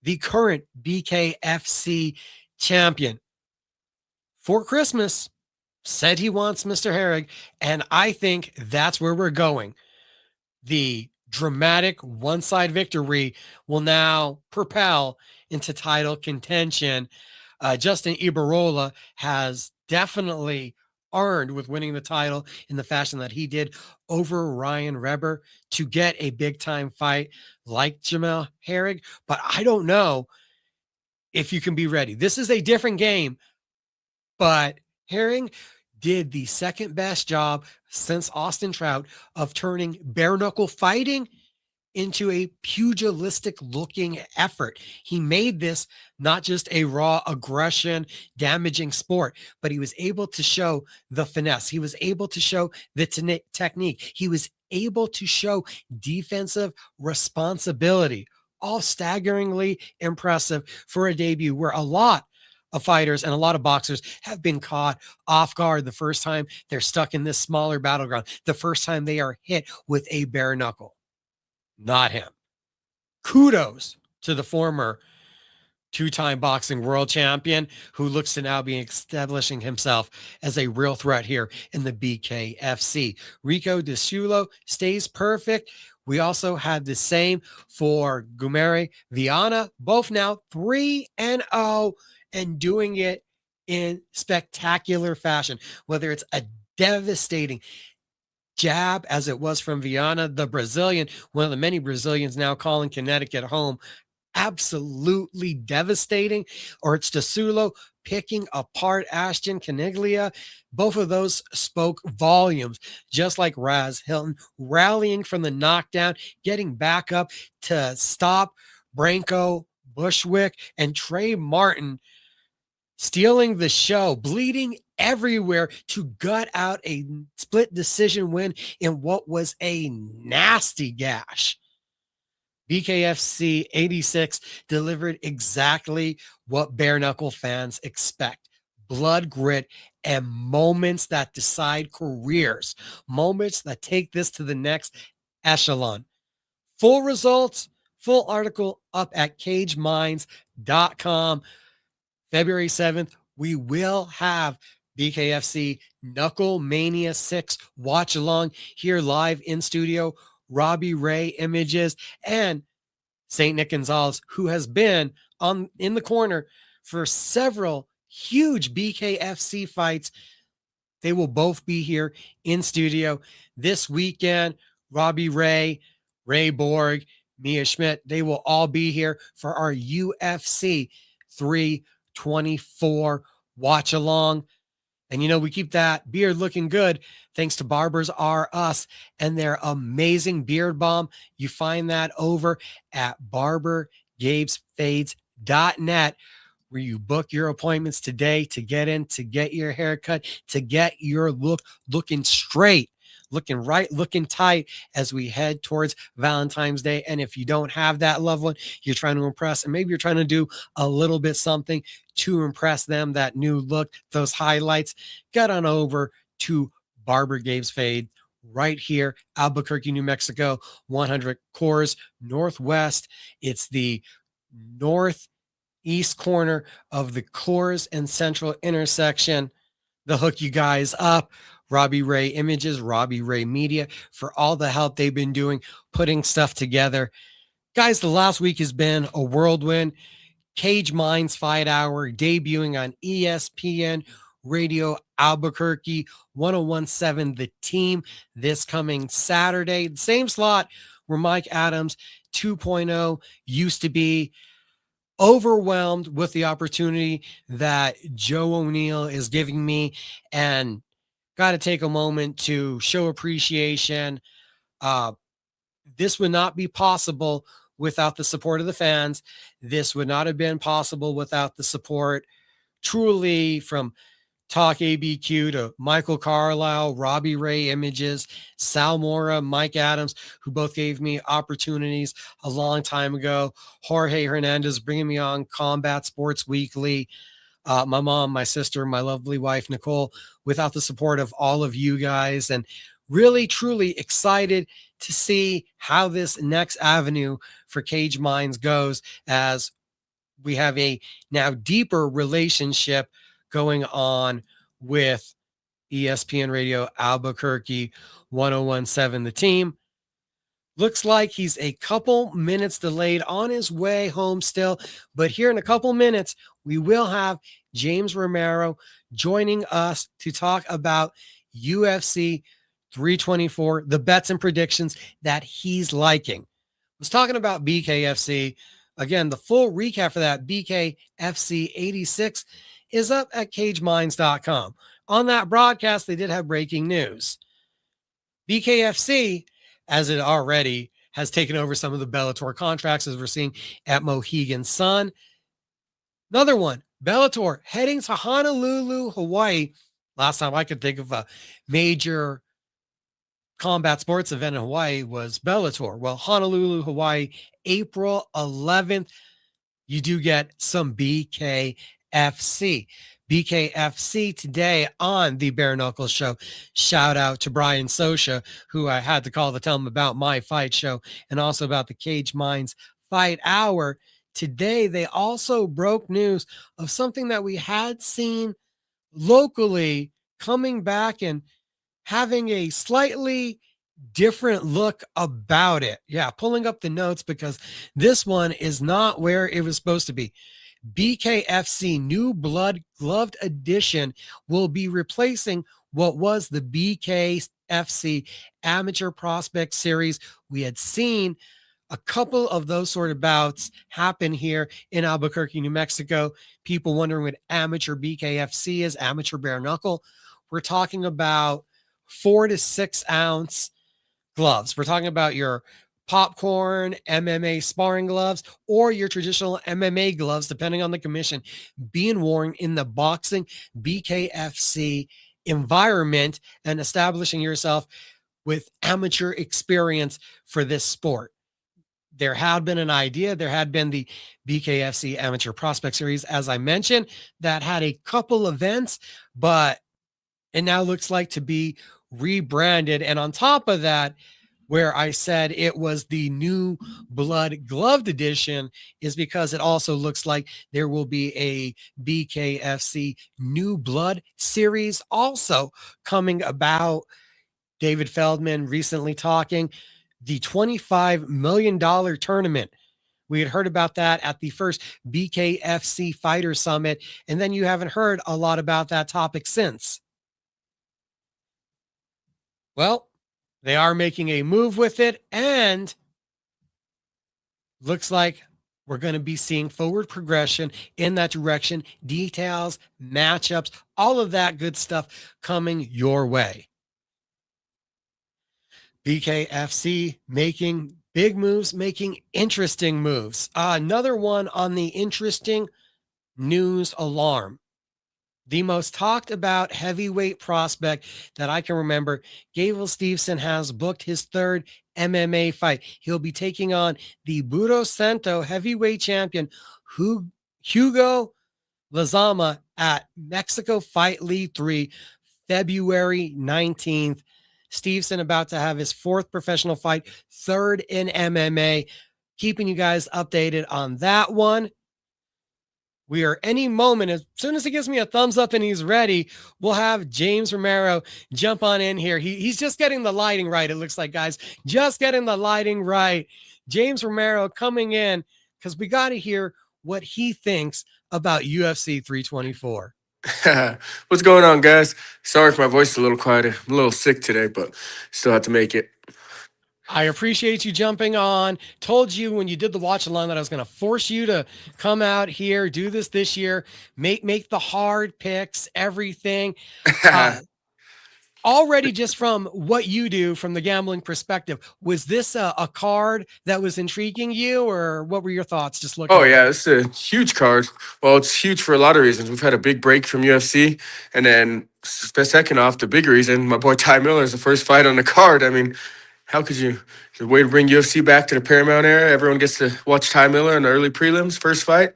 the current BKFC champion, for Christmas said he wants Mr. Herrig, and I think that's where we're going. The dramatic one-side victory will now propel into title contention. Justin Ibarola has definitely earned with winning the title in the fashion that he did over Ryan Reber to get a big time fight like Jamel Herrig. But I don't know if you can be ready. This is a different game, but Herring did the second best job since Austin Trout of turning bare knuckle fighting into a pugilistic looking effort. He made this not just a raw aggression, damaging sport, but he was able to show the finesse. He was able to show the technique. He was able to show defensive responsibility. All staggeringly impressive for a debut where a lot of fighters and a lot of boxers have been caught off guard the first time they're stuck in this smaller battleground, the first time they are hit with a bare knuckle. Not him. Kudos to the former two-time boxing world champion who looks to now be establishing himself as a real threat here in the BKFC. Rico DeSulo stays perfect. We also had the same for Gumere Viana, both now 3-0 and doing it in spectacular fashion, whether it's a devastating jab as it was from Viana, the Brazilian, one of the many Brazilians now calling Connecticut home, absolutely devastating, or it's DeSulo picking apart Ashton Caniglia. Both of those spoke volumes, just like Raz Hilton rallying from the knockdown, getting back up to stop Branko Bushwick, and Trey Martin stealing the show, bleeding everywhere to gut out a split decision win in what was a nasty gash. BKFC 86 delivered exactly what bare knuckle fans expect. Blood, grit, and moments that decide careers. Moments that take this to the next echelon. Full results, full article up at cageminds.com. February 7th, we will have BKFC Knuckle Mania 6 watch along here live in studio. Robbie Ray images and St. Nick Gonzalez, who has been in the corner for several huge BKFC fights. They will both be here in studio this weekend. Robbie Ray, Ray Borg, Mia Schmidt, they will all be here for our UFC 324 watch along. And, we keep that beard looking good thanks to Barbers R Us and their amazing beard balm. You find that over at barbergabesfades.net, where you book your appointments today to get in, to get your haircut, to get your look looking straight, looking right, looking tight as we head towards Valentine's Day. And if you don't have that loved one, you're trying to impress, and maybe you're trying to do a little bit something to impress them, that new look, those highlights, get on over to Barber Gabe's Fade right here, Albuquerque, New Mexico, 100 Coors Northwest. It's the northeast corner of the Coors and Central intersection. They'll hook you guys up. Robbie Ray Images, Robbie Ray Media, for all the help they've been doing, putting stuff together. Guys, the last week has been a whirlwind. Cage Minds Fight Hour debuting on ESPN Radio Albuquerque, 1017 The Team this coming Saturday. The same slot where Mike Adams 2.0 used to be. Overwhelmed with the opportunity that Joe O'Neill is giving me, and got to take a moment to show appreciation. This would not be possible without the support of the fans. This would not have been possible without the support truly from Talk ABQ to Michael Carlisle, Robbie Ray Images, Sal Mora, Mike Adams, who both gave me opportunities a long time ago. Jorge Hernandez bringing me on Combat Sports Weekly. My mom, my sister, my lovely wife, Nicole, without the support of all of you guys. And really, truly excited to see how this next avenue for Cage Minds goes, as we have a now deeper relationship going on with ESPN Radio Albuquerque, 1017 The Team. Looks like he's a couple minutes delayed on his way home still, but here in a couple minutes, we will have James Romero, joining us to talk about UFC 324, the bets and predictions that he's liking. Was talking about BKFC. Again, the full recap for that BKFC 86 is up at cageminds.com. On that broadcast, they did have breaking news. BKFC, as it already has taken over some of the Bellator contracts, as we're seeing at Mohegan Sun. Another one, Bellator heading to Honolulu, Hawaii. Last time I could think of a major combat sports event in Hawaii was Bellator. Well, Honolulu, Hawaii, April 11th, you do get some BKFC. BKFC today on the Bare Knuckles Show. Shout out to Brian Sosha, who I had to call to tell him about my fight show and also about the Cage Minds Fight Hour. Today, they also broke news of something that we had seen locally coming back and having a slightly different look about it. Yeah, pulling up the notes because this one is not where it was supposed to be. BKFC New Blood Gloved Edition will be replacing what was the BKFC Amateur Prospect Series. We had seen a couple of those sort of bouts happen here in Albuquerque, New Mexico. People wondering what amateur BKFC is, amateur bare knuckle. We're talking about 4 to 6 ounce gloves. We're talking about your popcorn MMA sparring gloves or your traditional MMA gloves, depending on the commission, being worn in the boxing BKFC environment and establishing yourself with amateur experience for this sport. There had been an idea. There had been the BKFC Amateur Prospect Series, as I mentioned, that had a couple events, but it now looks like to be rebranded. And on top of that, where I said it was the New Blood Gloved Edition is because it also looks like there will be a BKFC New Blood series also coming about. David Feldman recently talking the $25 million tournament. We had heard about that at the first BKFC Fighter Summit, and then you haven't heard a lot about that topic since. Well, they are making a move with it, and looks like we're going to be seeing forward progression in that direction, details, matchups, all of that good stuff coming your way. BKFC making big moves, making interesting moves. Another one on the interesting news alarm. The most talked about heavyweight prospect that I can remember, Gabe Stevenson has booked his third MMA fight. He'll be taking on the Budo Santo heavyweight champion, Hugo Lazama at Mexico Fight League 3, February 19th. Stevenson about to have his fourth professional fight, third in MMA. Keeping you guys updated on that one. We are any moment, as soon as he gives me a thumbs up and he's ready, we'll have James Romero jump on in here. He's just getting the lighting right, it looks like, guys. Just getting the lighting right. James Romero coming in because we got to hear what he thinks about UFC 324. What's going on, guys? Sorry if my voice is a little quieter. I'm a little sick today, but still have to make it. I appreciate you jumping on. Told you when you did the watch along that I was going to force you to come out here, do this year, make the hard picks, everything. Already just from what you do from the gambling perspective, was this a card that was intriguing you, or what were your thoughts just looking Oh, at it? yeah, it's a huge card. Well, it's huge for a lot of reasons. We've had a big break from UFC, and then the second off, the big reason, my boy Ty Miller is the first fight on the card. I mean, how could you? The way to bring UFC back to the Paramount era, everyone gets to watch Ty Miller in the early prelims, first fight.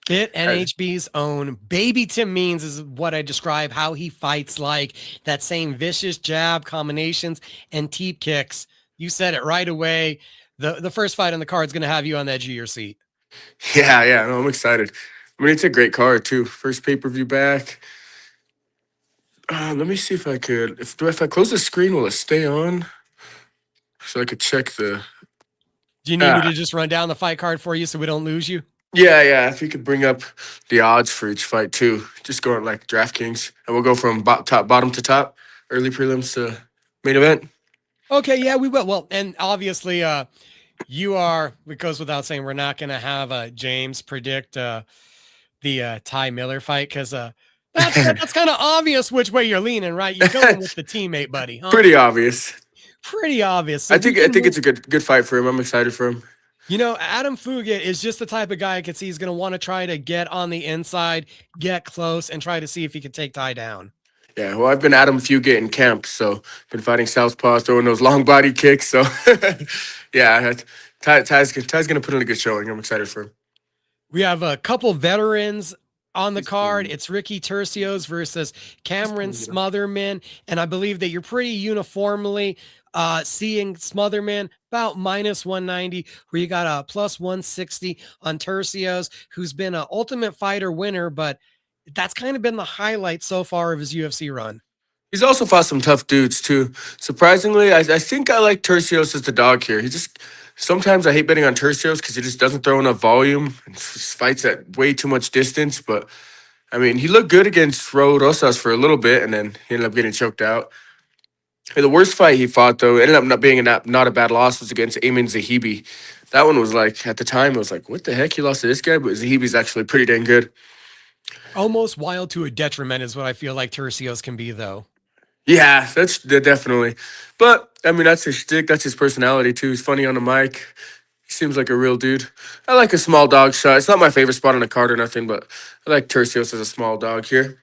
Fit NHB's own Baby Tim Means is what I describe how he fights, like that same vicious jab combinations and teep kicks. You said it right away. The first fight on the card is going to have you on the edge of your seat. Yeah, no, I'm excited. I mean, it's a great card, too. First pay-per-view back. Let me see if I could. If I close the screen, will it stay on? So I could check the. Do you need me to just run down the fight card for you so we don't lose you? Yeah. If you could bring up the odds for each fight too, just go on like DraftKings, and we'll go from bottom to top, early prelims to main event. Okay, yeah, we will. Well, and obviously, you are. It goes without saying, we're not going to have James predict the Ty Miller fight because that's kind of obvious which way you're leaning, right? You're going with the teammate, buddy, huh? Pretty obvious. Pretty obvious. So I we think can it's a good fight for him. I'm excited for him. Adam Fugit is just the type of guy I could see he's going to want to try to get on the inside, get close, and try to see if he can take Ty down. Yeah, well, I've been Adam Fugit in camp, so been fighting southpaw, throwing those long body kicks. So, yeah, Ty's gonna put in a good showing. I'm excited for him. We have a couple veterans on the card. It's Ricky Tercios versus Cameron Smotherman, and I believe that you're pretty uniformly seeing Smotherman about minus 190, where you got a plus 160 on Tercios, who's been an Ultimate Fighter winner, but that's kind of been the highlight so far of his UFC run. He's also fought some tough dudes too. Surprisingly, I think I like Tercios as the dog here. He just sometimes I hate betting on Tercios because he just doesn't throw enough volume and fights at way too much distance. But I mean, he looked good against Raul Rosas for a little bit, and then he ended up getting choked out. And the worst fight he fought, though, ended up not being not a bad loss, was against Amin Zahibi. That one was like, at the time, it was like, what the heck? He lost to this guy? But Zahibi's actually pretty dang good. Almost wild to a detriment is what I feel like Tercios can be, though. Yeah, that's definitely. But, I mean, that's his shtick. That's his personality, too. He's funny on the mic. He seems like a real dude. I like a small dog shot. It's not my favorite spot on the card or nothing, but I like Tercios as a small dog here.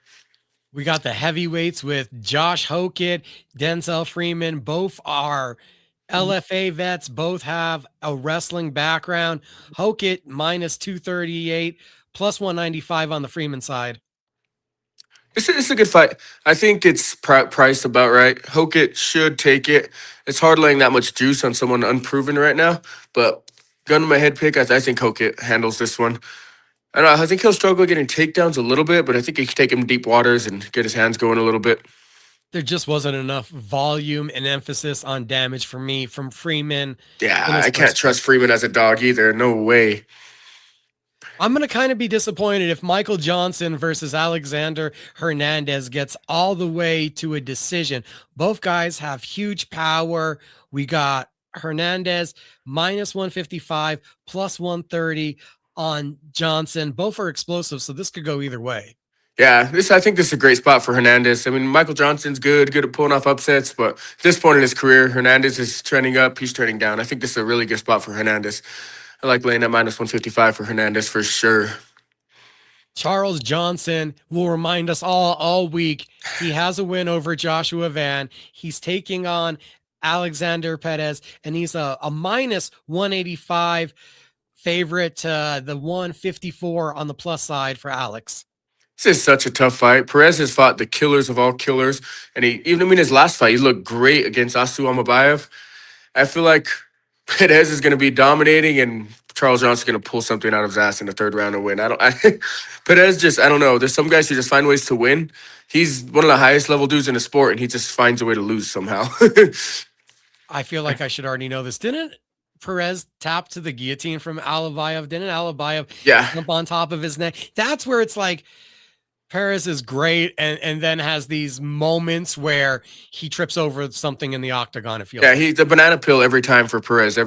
We got the heavyweights with Josh Hokett, Denzel Freeman. Both are LFA vets. Both have a wrestling background. Hokett minus 238, plus 195 on the Freeman side. It's a good fight. I think it's priced about right. Hokett should take it. It's hard laying that much juice on someone unproven right now, but gun to my head pick, I think Hokett handles this one. I think he'll struggle getting takedowns a little bit, but I think he can take him deep waters and get his hands going a little bit. There just wasn't enough volume and emphasis on damage for me from Freeman. Yeah, I can't trust Freeman as a dog either. No way. I'm going to kind of be disappointed if Michael Johnson versus Alexander Hernandez gets all the way to a decision. Both guys have huge power. We got Hernandez minus 155, plus 130 on Johnson. Both are explosive, so this could go either way. Yeah, I think this is a great spot for Hernandez. I mean, Michael Johnson's good at pulling off upsets, but at this point in his career, Hernandez is trending up, he's trending down. I think this is a really good spot for Hernandez. I like laying at minus 155 for Hernandez for sure. Charles Johnson will remind us all week. He has a win over Joshua Van. He's taking on Alexander Perez, and he's a minus 185 favorite to the 154 on the plus side for Alex. This is such a tough fight. Perez has fought the killers of all killers, and his last fight, he looked great against Asu Amabayev. I feel like Perez is going to be dominating, and Charles Johnson's going to pull something out of his ass in the third round and win. Perez I don't know. There's some guys who just find ways to win. He's one of the highest level dudes in the sport, and he just finds a way to lose somehow. I feel like I should already know this. Didn't Perez tap to the guillotine from Alibayev? Didn't Alibayev jump on top of his neck? That's where it's like Perez is great and then has these moments where he trips over something in the octagon. It feels he's a banana peel every time for Perez.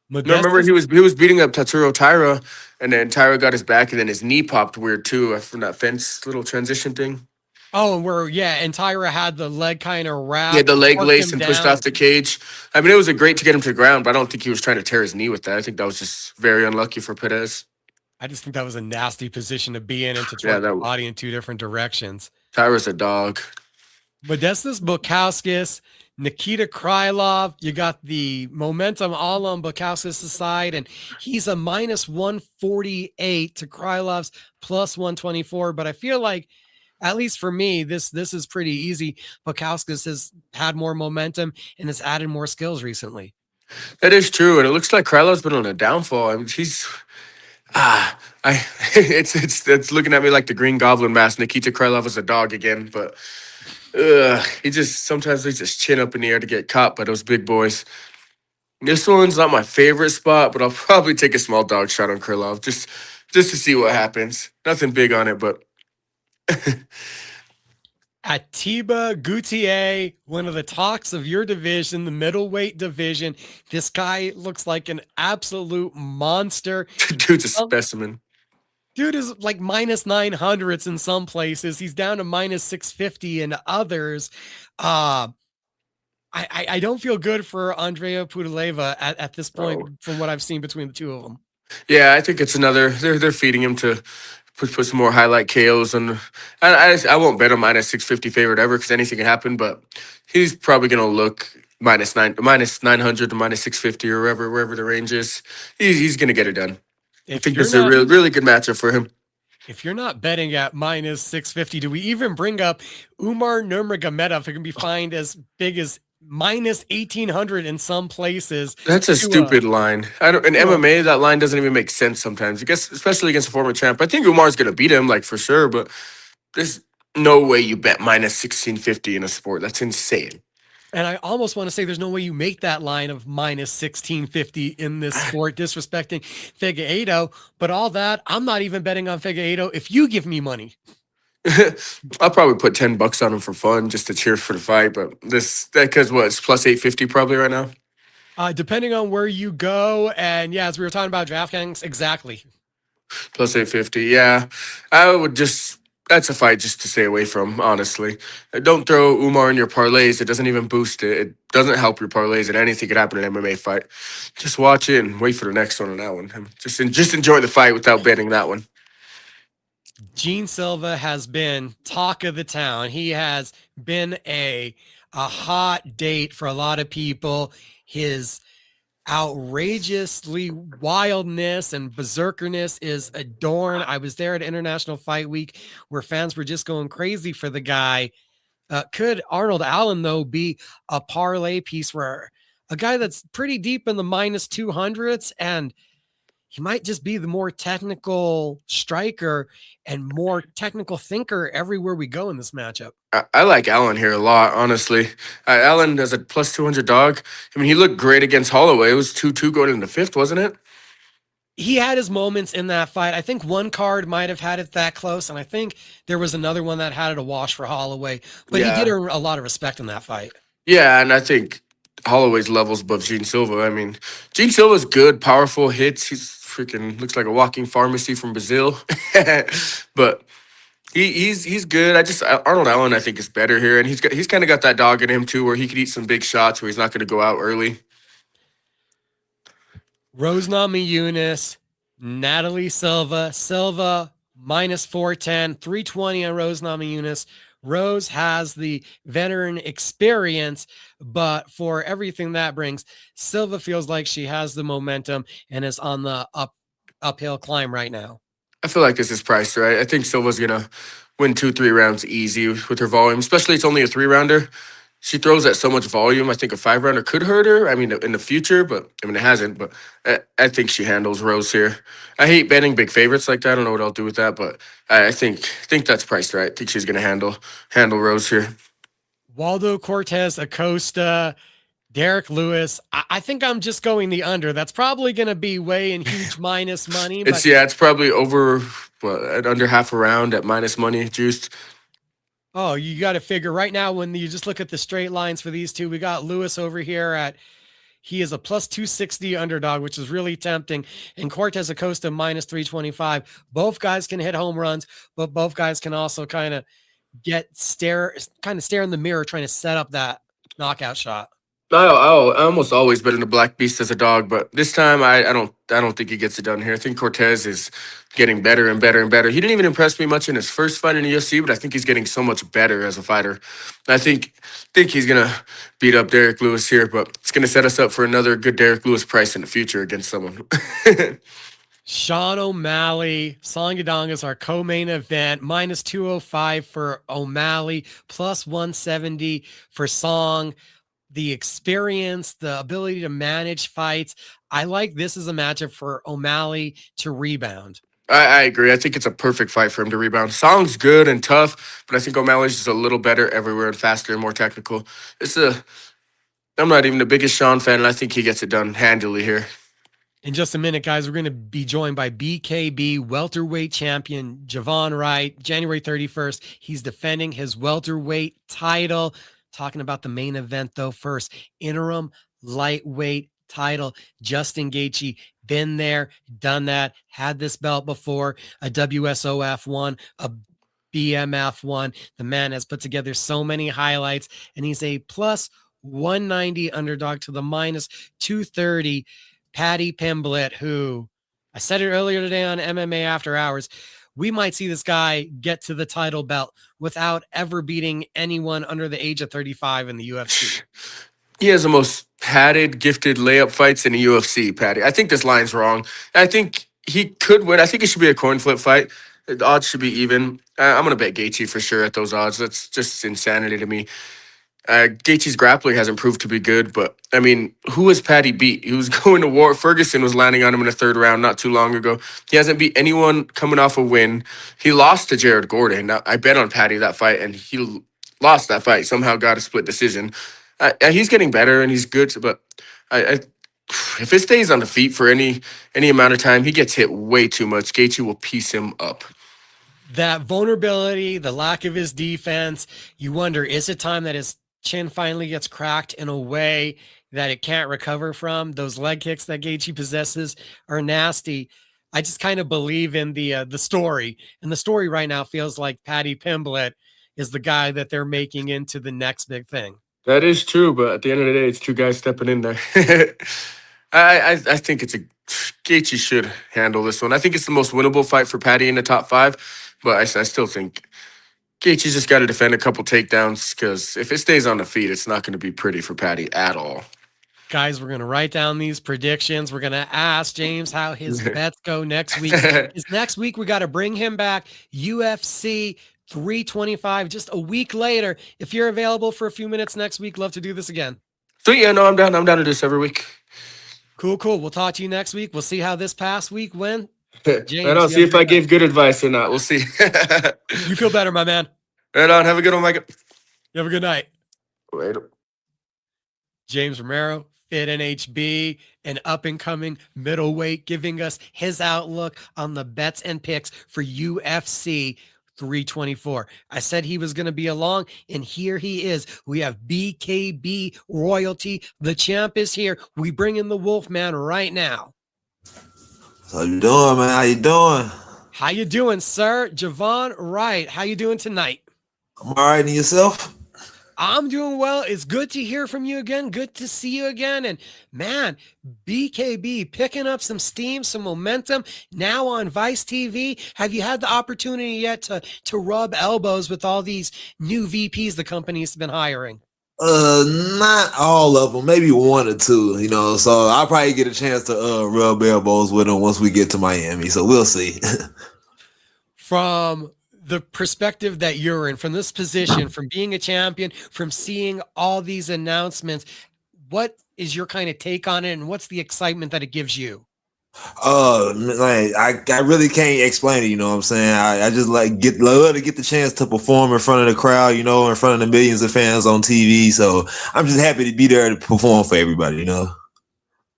Remember he was beating up Tatsuro Taira, and then Taira got his back, and then his knee popped weird too from that fence little transition thing. Oh, and Taira had the leg kind of wrapped. Yeah, the leg laced and pushed off the cage. I mean, it was a great to get him to the ground, but I don't think he was trying to tear his knee with that. I think that was just very unlucky for Perez. I just think that was a nasty position to be in and to throw the body in two different directions. Tyra's a dog. Modestas Bukauskas, Nikita Krylov. You got the momentum all on Bukauskas' side, and he's a minus 148 to Krylov's plus 124. But I feel like, at least for me, this is pretty easy. Bukauskas has had more momentum and has added more skills recently. That is true, and it looks like Krylov's been on a downfall. I mean, it's looking at me like the Green Goblin mask. Nikita Krylov is a dog again, but sometimes they just chin up in the air to get caught by those big boys. This one's not my favorite spot, but I'll probably take a small dog shot on Krylov just to see what happens. Nothing big on it, but Atiba Gutierrez, one of the talks of your division, the middleweight division. This guy looks like an absolute monster. dude's a specimen. Dude is like minus 900s in some places. He's down to minus 650 in others. I don't feel good for Andrea Pudileva at this point from what I've seen between the two of them. Yeah, I think it's another. They're feeding him to put some more highlight KOs, and I won't bet him minus 650 favorite ever because anything can happen. But he's probably gonna look minus 900 to minus 650 or wherever the range is. He's gonna get it done. I think this is a really good matchup for him. If you're not betting at minus 650, do we even bring up Umar Nurmagomedov, who can be fined as big as minus 1800 in some places? That's a stupid line. I don't in MMA that line doesn't even make sense sometimes. I guess especially against a former champ. I think Umar's gonna beat him like for sure, but there's no way you bet minus 1650 in a sport. That's insane. And I almost want to say there's no way you make that line of minus 1650 in this sport, disrespecting Figueiredo. But all that, I'm not even betting on Figueiredo if you give me money. I'll probably put $10 on him for fun just to cheer for the fight. But because it's plus 850 probably right now. Depending on where you go. And yeah, as we were talking about DraftKings, exactly. Plus 850. Yeah. I would that's a fight just to stay away from, honestly. Don't throw Umar in your parlays. It doesn't even boost it. It doesn't help your parlays, and anything could happen in an MMA fight. Just watch it and wait for the next one on that one. Just enjoy the fight without betting that one. Gene Silva has been talk of the town. He has been a hot date for a lot of people. His outrageously wildness and berserkerness is adorned. I was there at International Fight Week where fans were just going crazy for the guy. Could Arnold Allen, though, be a parlay piece for a guy that's pretty deep in the minus 200s, and he might just be the more technical striker and more technical thinker everywhere we go in this matchup? I like Allen here a lot, honestly. Allen as a plus 200 dog. I mean, he looked great against Holloway. It was 2-2 going into the fifth, wasn't it? He had his moments in that fight. I think one card might have had it that close, and I think there was another one that had it a wash for Holloway. But he did earn a lot of respect in that fight. Yeah, and I think Holloway's levels above Gene Silva. I mean, Gene Silva's good, powerful hits. He's freaking looks like a walking pharmacy from Brazil. But he's good. Arnold Allen I think is better here, and he's kind of got that dog in him too, where he could eat some big shots where he's not going to go out early. Rose Namajunas, Natalie Silva minus 410, 320 on Rose Namajunas. Rose has the veteran experience, but for everything that brings, Silva feels like she has the momentum and is on the uphill climb right now. I feel like this is priced right. I think Silva's gonna win 2-3 rounds easy with her volume, especially it's only a 3-rounder. She throws at so much volume. I think a 5-rounder could hurt her. I mean, in the future, but I mean, it hasn't. But I think she handles Rose here. I hate betting big favorites like that. I don't know what I'll do with that, but I think that's priced right. I think she's gonna handle Rose here. Waldo Cortez Acosta, Derek Lewis. I think I'm just going the under. That's probably going to be way in huge minus money. It's probably over at under half a round at minus money juiced. Oh, you got to figure right now when you just look at the straight lines for these two, we got Lewis over here he is a plus 260 underdog, which is really tempting. And Cortez Acosta minus 325. Both guys can hit home runs, but both guys can also kind of stare in the mirror trying to set up that knockout shot. I almost always bet in the Black Beast as a dog, but this time I don't think he gets it done here. I think Cortez is getting better and better and better. He didn't even impress me much in his first fight in the UFC, but I think he's getting so much better as a fighter. I think he's gonna beat up Derek Lewis here, but it's gonna set us up for another good Derek Lewis price in the future against someone. Sean O'Malley, Song Yadong is our co-main event. Minus 205 for O'Malley, plus 170 for Song. The experience, the ability to manage fights. I like this as a matchup for O'Malley to rebound. I agree. I think it's a perfect fight for him to rebound. Song's good and tough, but I think O'Malley's just a little better everywhere and faster and more technical. I'm not even the biggest Sean fan, and I think he gets it done handily here. In just a minute, guys, we're going to be joined by BKB welterweight champion Javon Wright, January 31st. He's defending his welterweight title. Talking about the main event, though, first, interim lightweight title. Justin Gaethje, been there, done that, had this belt before, a WSOF one, a BMF one. The man has put together so many highlights, and he's a plus 190 underdog to the minus 230. Paddy Pimblett, who I said it earlier today on MMA After Hours, we might see this guy get to the title belt without ever beating anyone under the age of 35 in the UFC. He has the most padded, gifted layup fights in the UFC, Paddy. I think this line's wrong. I think he could win. I think it should be a coin flip fight. The odds should be even. I'm going to bet Gaethje for sure at those odds. That's just insanity to me. Gaethje's grappling hasn't proved to be good, but I mean, who has Paddy beat? He was going to war. Ferguson was landing on him in the third round not too long ago. He hasn't beat anyone coming off a win. He lost to Jared Gordon. Now, I bet on Paddy that fight, and he lost that fight. Somehow got a split decision. He's getting better and he's good, but if it stays on the feet for any amount of time, he gets hit way too much. Gaethje will piece him up. That vulnerability, the lack of his defense, you wonder, is it time that his chin finally gets cracked in a way that it can't recover from? Those leg kicks that Gaethje possesses are nasty. I just kind of believe in the story, and the story right now feels like Paddy Pimblett is the guy that they're making into the next big thing. That is true, but at the end of the day, it's two guys stepping in there. I think Gaethje should handle this one. I think it's the most winnable fight for Paddy in the top 5, but I still think Gaethje's just got to defend a couple takedowns, because if it stays on the feet, it's not going to be pretty for Paddy at all. Guys, we're going to write down these predictions. We're going to ask James how his bets go next week. Because next week, we got to bring him back. UFC 325, just a week later. If you're available for a few minutes next week, love to do this again. So yeah, no, I'm down to do this every week. Cool. We'll talk to you next week. We'll see how this past week went. James, I don't see if I gave good advice or not. We'll see. You feel better, my man. Right on. Have a good one, Mike. You have a good night. Later. James Romero, Fit NHB, an up-and-coming middleweight, giving us his outlook on the bets and picks for UFC 324. I said he was going to be along, and here he is. We have BKB royalty. The champ is here. We bring in the Wolfman right now. How you doing, man? How you doing? How you doing, sir? Javon Wright, how you doing tonight? I'm all right, and yourself? I'm doing well. It's good to hear from you again. Good to see you again. And man, BKB picking up some steam, some momentum now on Vice TV. Have you had the opportunity yet to rub elbows with all these new VPs the company's been hiring? Not all of them, maybe one or two, so I'll probably get a chance to rub elbows with them once we get to Miami. So we'll see. From the perspective that you're in, from this position, from being a champion, from seeing all these announcements, what is your kind of take on it, and what's the excitement that it gives you? I really can't explain it, you know what I'm saying? I just love to get the chance to perform in front of the crowd, in front of the millions of fans on TV. So I'm just happy to be there to perform for everybody,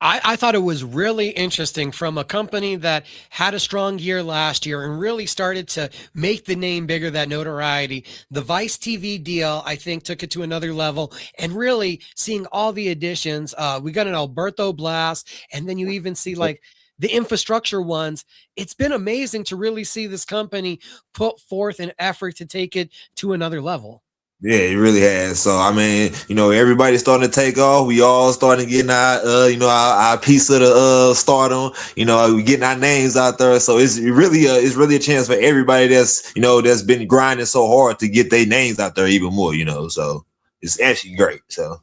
I thought it was really interesting from a company that had a strong year last year and really started to make the name bigger, that notoriety. The Vice TV deal, I think, took it to another level, and really seeing all the additions. We got an Alberto Blast, and then you even see like the infrastructure ones. It's been amazing to really see this company put forth an effort to take it to another level. Yeah, it really has. So, I mean, everybody's starting to take off. We all starting getting our piece of the stardom. We getting our names out there. So it's really a chance for everybody that's been grinding so hard to get their names out there even more. So it's actually great. So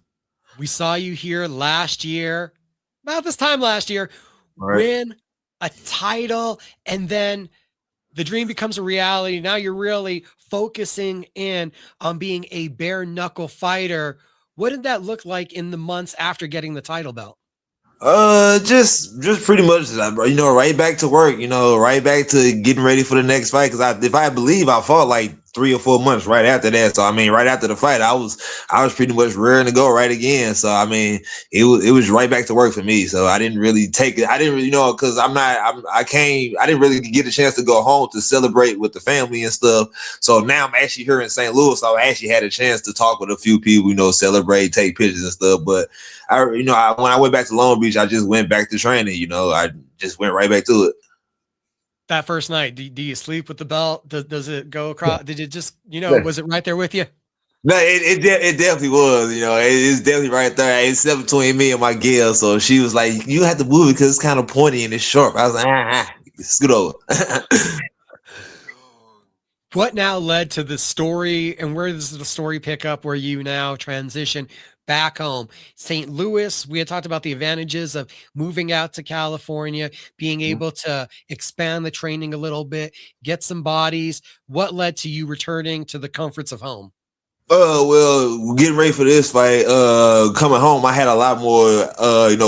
we saw you here last year, about this time last year, right, win a title, and then the dream becomes a reality. Now you're really focusing in on being a bare knuckle fighter. What did that look like in the months after getting the title belt? Just pretty much, right back to work, right back to getting ready for the next fight. Because I fought like 3 or 4 months right after that. So I mean, right after the fight, I was pretty much ready to go right again. So I mean, it was right back to work for me. So I didn't really take it. I didn't really because I didn't really get a chance to go home to celebrate with the family and stuff. So now I'm actually here in St. Louis. So I actually had a chance to talk with a few people, celebrate, take pictures and stuff. But when I went back to Long Beach, I just went back to training. I just went right back to it. That first night, do you sleep with the belt? Does it go across? Did it just, was it right there with you? No, it definitely was. It's definitely right there. It's between me and my girl. So she was like, "You have to move it because it's kind of pointy and it's sharp." I was like, scoot over. What now led to the story, and where does the story pick up where you now transition back home? St. Louis, we had talked about the advantages of moving out to California, being able to expand the training a little bit, get some bodies. What led to you returning to the comforts of home? Well, getting ready for this fight, coming home, I had a lot more,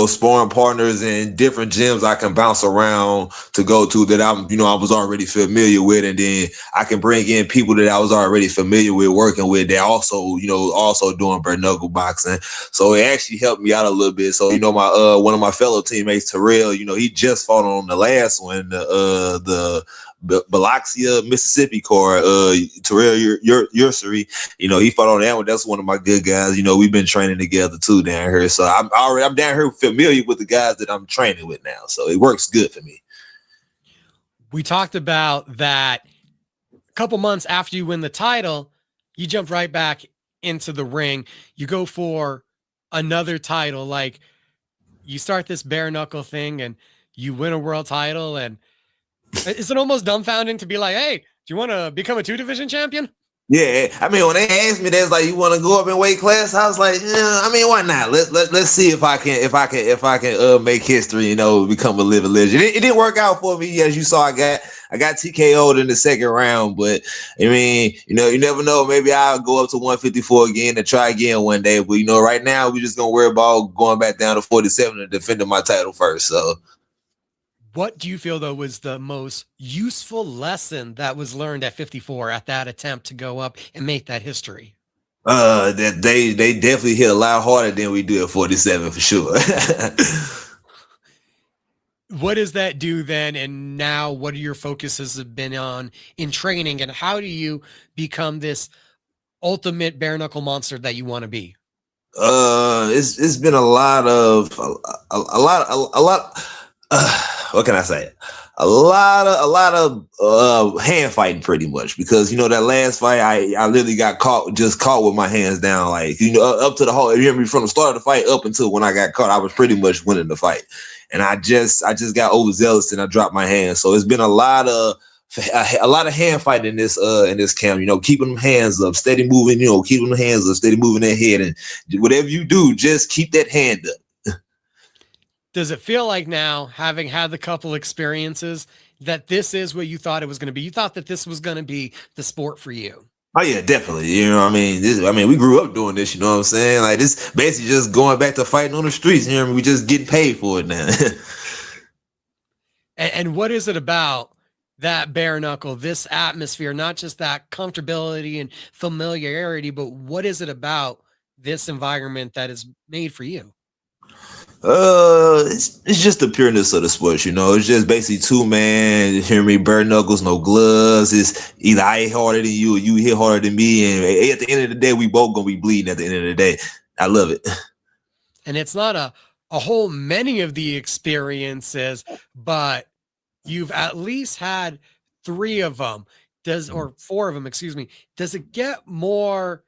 sparring partners and different gyms I can bounce around to go to that I was already familiar with. And then I can bring in people that I was already familiar with working with that also doing bare knuckle boxing. So it actually helped me out a little bit. So, my, one of my fellow teammates, Terrell, he just fought on the last one, the Biloxia, Mississippi card, Terrell Ursary, he fought on that one. That's one of my good guys. We've been training together too down here. So I'm down here familiar with the guys that I'm training with now. So it works good for me. We talked about that a couple months after you win the title, you jump right back into the ring. You go for another title. Like, you start this bare knuckle thing and you win a world title, and is it almost dumbfounding to be like, "Hey, do you want to become a 2-division champion?" Yeah, I mean, when they asked me, that's like, "You want to go up in weight class?" I was like, "Yeah, I mean, why not? Let's see if I can make history, become a living legend." It didn't work out for me, as you saw. I got TKO'd in the second round, but I mean, you never know. Maybe I'll go up to 154 again and try again one day. But right now we're just gonna worry about going back down to 47 and defending my title first. So. What do you feel, though, was the most useful lesson that was learned at 54 at that attempt to go up and make that history? That they definitely hit a lot harder than we do at 47 for sure. What does that do then? And now what are your focuses have been on in training, and how do you become this ultimate bare knuckle monster that you want to be? It's been a lot. What can I say? A lot of hand fighting, pretty much, because that last fight I literally got caught with my hands down, like up to the whole. You remember from the start of the fight up until when I got caught, I was pretty much winning the fight, and I just got overzealous and I dropped my hands. So it's been a lot of hand fighting in this camp. Keeping them hands up, steady moving. Keeping them hands up, steady moving their head, and whatever you do, just keep that hand up. Does it feel like now, having had the couple experiences, that this is what you thought it was going to be? You thought that this was going to be the sport for you? Oh yeah, definitely. What I mean? We grew up doing this. You know what I'm saying? Like, this basically just going back to fighting on the streets. We just getting paid for it now. And what is it about that bare knuckle, this atmosphere, not just that comfortability and familiarity, but what is it about this environment that is made for you? It's just the pureness of the sport, It's just basically 2-man, bare knuckles, no gloves. It's either I hit harder than you or you hit harder than me, and at the end of the day, we both gonna be bleeding at the end of the day. I love it. And it's not a whole many of the experiences, but you've at least had 3 of them. Or 4 of them, excuse me. Does it get more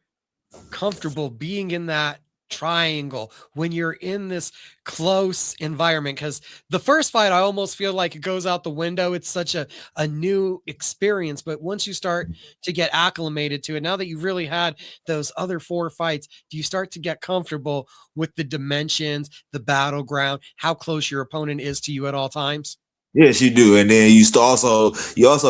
comfortable being in that triangle when you're in this close environment? Because the first fight, I almost feel like it goes out the window. It's such a new experience, but once you start to get acclimated to it, now that you've really had those other 4 fights, do you start to get comfortable with the dimensions, the battleground, how close your opponent is to you at all times? Yes, you do, and then you also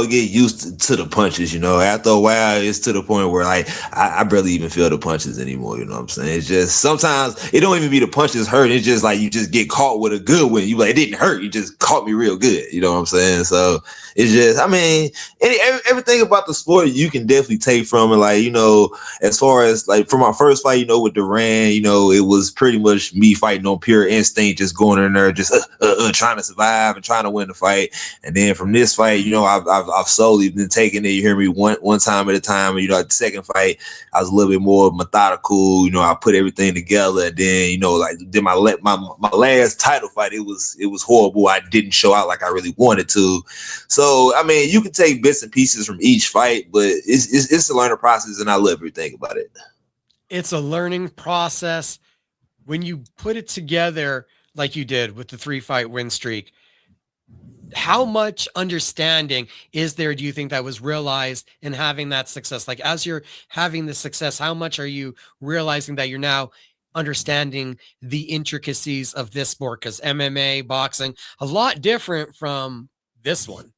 get used to the punches. After a while, it's to the point where like I barely even feel the punches anymore. You know what I'm saying? It's just sometimes it don't even be the punches hurt. It's just like you just get caught with a good one. You like it didn't hurt. You just caught me real good. You know what I'm saying? So it's just I mean everything about the sport you can definitely take from it. Like as far as like from my first fight, with Duran, it was pretty much me fighting on pure instinct, just going in there, just trying to survive and trying to win the fight. And then from this fight, I've slowly been taking it. You hear me one time at a time. And at the second fight, I was a little bit more methodical. I put everything together. And then then my last title fight, it was horrible. I didn't show out like I really wanted to. So I mean, you can take bits and pieces from each fight, but it's a learning process, and I love everything about it. It's a learning process. When you put it together like you did with the 3-fight win streak, how much understanding is there, do you think, that was realized in having that success? Like, as you're having the success, how much are you realizing that you're now understanding the intricacies of this sport? Because MMA, boxing, a lot different from this one.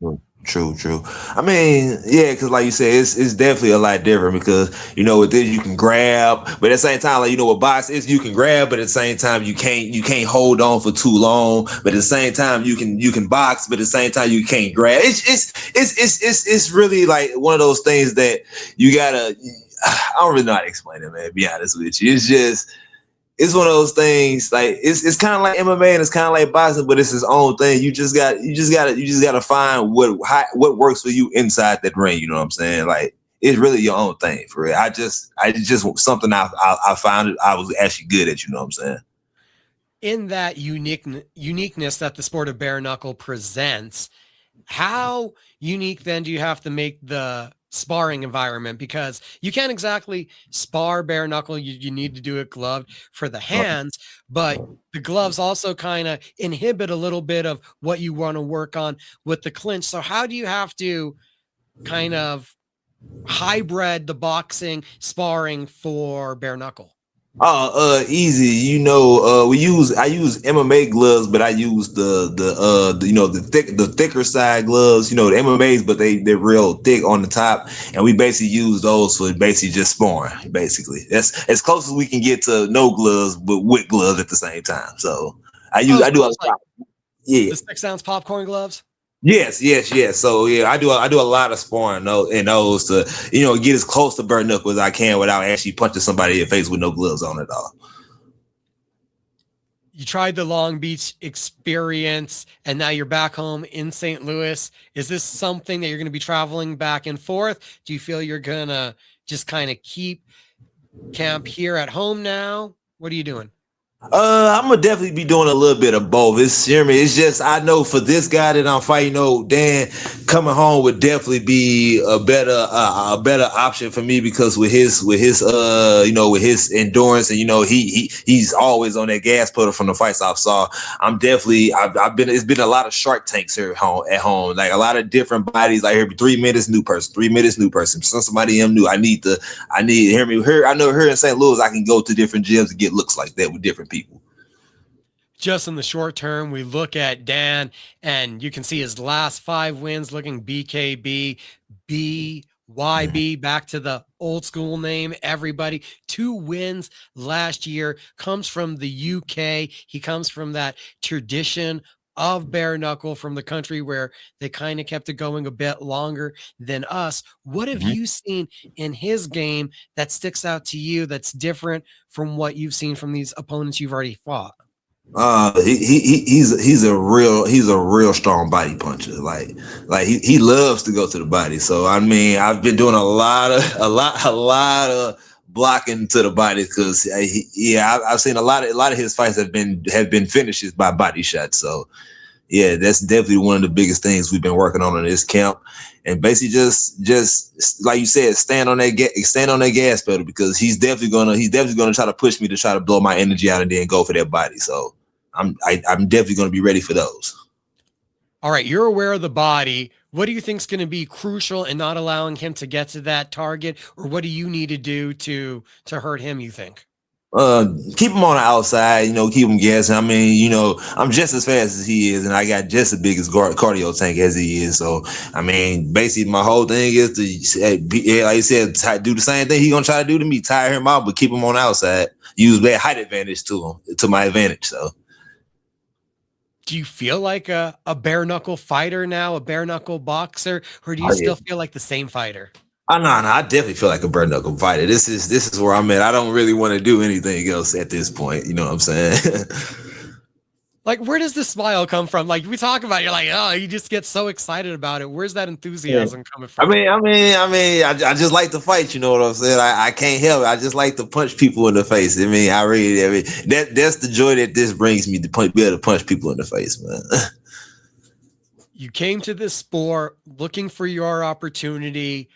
True. I mean, yeah, because like you said, it's definitely a lot different because with this you can grab, but at the same time, like with boxing, you can grab, but at the same time you can't hold on for too long. But at the same time you can box, but at the same time you can't grab. It's really like one of those things that you gotta. I don't really know how to explain it, man. To be honest with you, it's one of those things like it's kind of like MMA and it's kind of like boxing, but it's its own thing. You just gotta find what works for you inside that ring. You know what I'm saying? Like it's really your own thing for real. I just something I found I was actually good at. You know what I'm saying? In that uniqueness that the sport of bare knuckle presents, how unique then do you have to make the sparring environment? Because you can't exactly spar bare knuckle. You need to do it gloved for the hands, but the gloves also kind of inhibit a little bit of what you want to work on with the clinch. So how do you have to kind of hybrid the boxing sparring for bare knuckle? Easy. I use MMA gloves, but I use the thicker side gloves. The MMA's, but they're real thick on the top, and we basically use those for basically just sparring. Basically, that's as close as we can get to no gloves, but with gloves at the same time. So I do a lot. Yeah, the 6-ounce popcorn gloves. Yes. So yeah, I do a lot of sparring in those to get as close to bare knuckle as I can without actually punching somebody in the face with no gloves on at all. You tried the Long Beach experience and now you're back home in St. Louis. Is this something that you're going to be traveling back and forth? Do you feel you're going to just kind of keep camp here at home now? What are you doing? I'm gonna definitely be doing a little bit of both. It's just I know for this guy that I'm fighting, Dan, coming home would definitely be a better option for me because with his endurance and he's always on that gas pedal from the fights I saw. It's been a lot of Shark Tanks here at home, like a lot of different bodies. Like here, 3 minutes new person, 3 minutes new person. Somebody new. I hear me. I know here in St. Louis, I can go to different gyms and get looks like that with different people. Just in the short term, we look at Dan and you can see his last 5 wins looking BKB, BYB, back to the old school name, everybody. 2 wins last year, comes from the UK. He comes from that tradition of bare knuckle, from the country where they kind of kept it going a bit longer than us. What have you seen in his game that sticks out to you that's different from what you've seen from these opponents you've already fought? He's a real strong body puncher. Like he loves to go to the body. So I mean, I've been doing a lot of blocking to the body because I've seen a lot of his fights have been finishes by body shots. So yeah, that's definitely one of the biggest things we've been working on in this camp. And basically just like you said, stand on that gas pedal because he's definitely gonna try to push me to try to blow my energy out and then go for that body. So I'm definitely gonna be ready for those. All right, you're aware of the body. What do you think is going to be crucial in not allowing him to get to that target, or what do you need to do to hurt him, you think? Keep him on the outside, keep him guessing. I mean, I'm just as fast as he is, and I got just as big as cardio tank as he is. So, I mean, basically, my whole thing is to, like you said, do the same thing he gonna try to do to me, tire him out, but keep him on the outside. Use that height advantage to my advantage. So, do you feel like a bare knuckle fighter now, a bare knuckle boxer, or do you still feel like the same fighter? No, I definitely feel like a bare knuckle fighter. This is where I'm at. I don't really want to do anything else at this point. You know what I'm saying? Like, where does the smile come from? Like we talk about, you're like, oh, you just get so excited about it. Where's that enthusiasm coming from? I just like to fight. You know what I'm saying? I can't help it. I just like to punch people in the face. That's the joy that this brings me, to be able to punch people in the face, man. You came to this sport looking for your opportunity,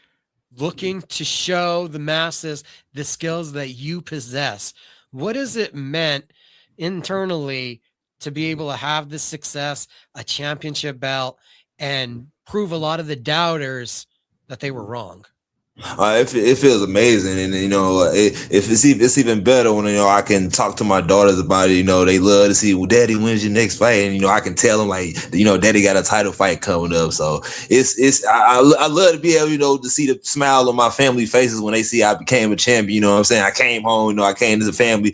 looking to show the masses the skills that you possess. What has it meant internally to be able to have this success, a championship belt, and prove a lot of the doubters that they were wrong? It feels amazing, and it's even better when I can talk to my daughters about it. They love to see, well, Daddy, when's your next fight? And I can tell them, like, Daddy got a title fight coming up. So I love to be able to see the smile on my family faces when they see I became a champion. You know what I'm saying? I came home, I came to the family,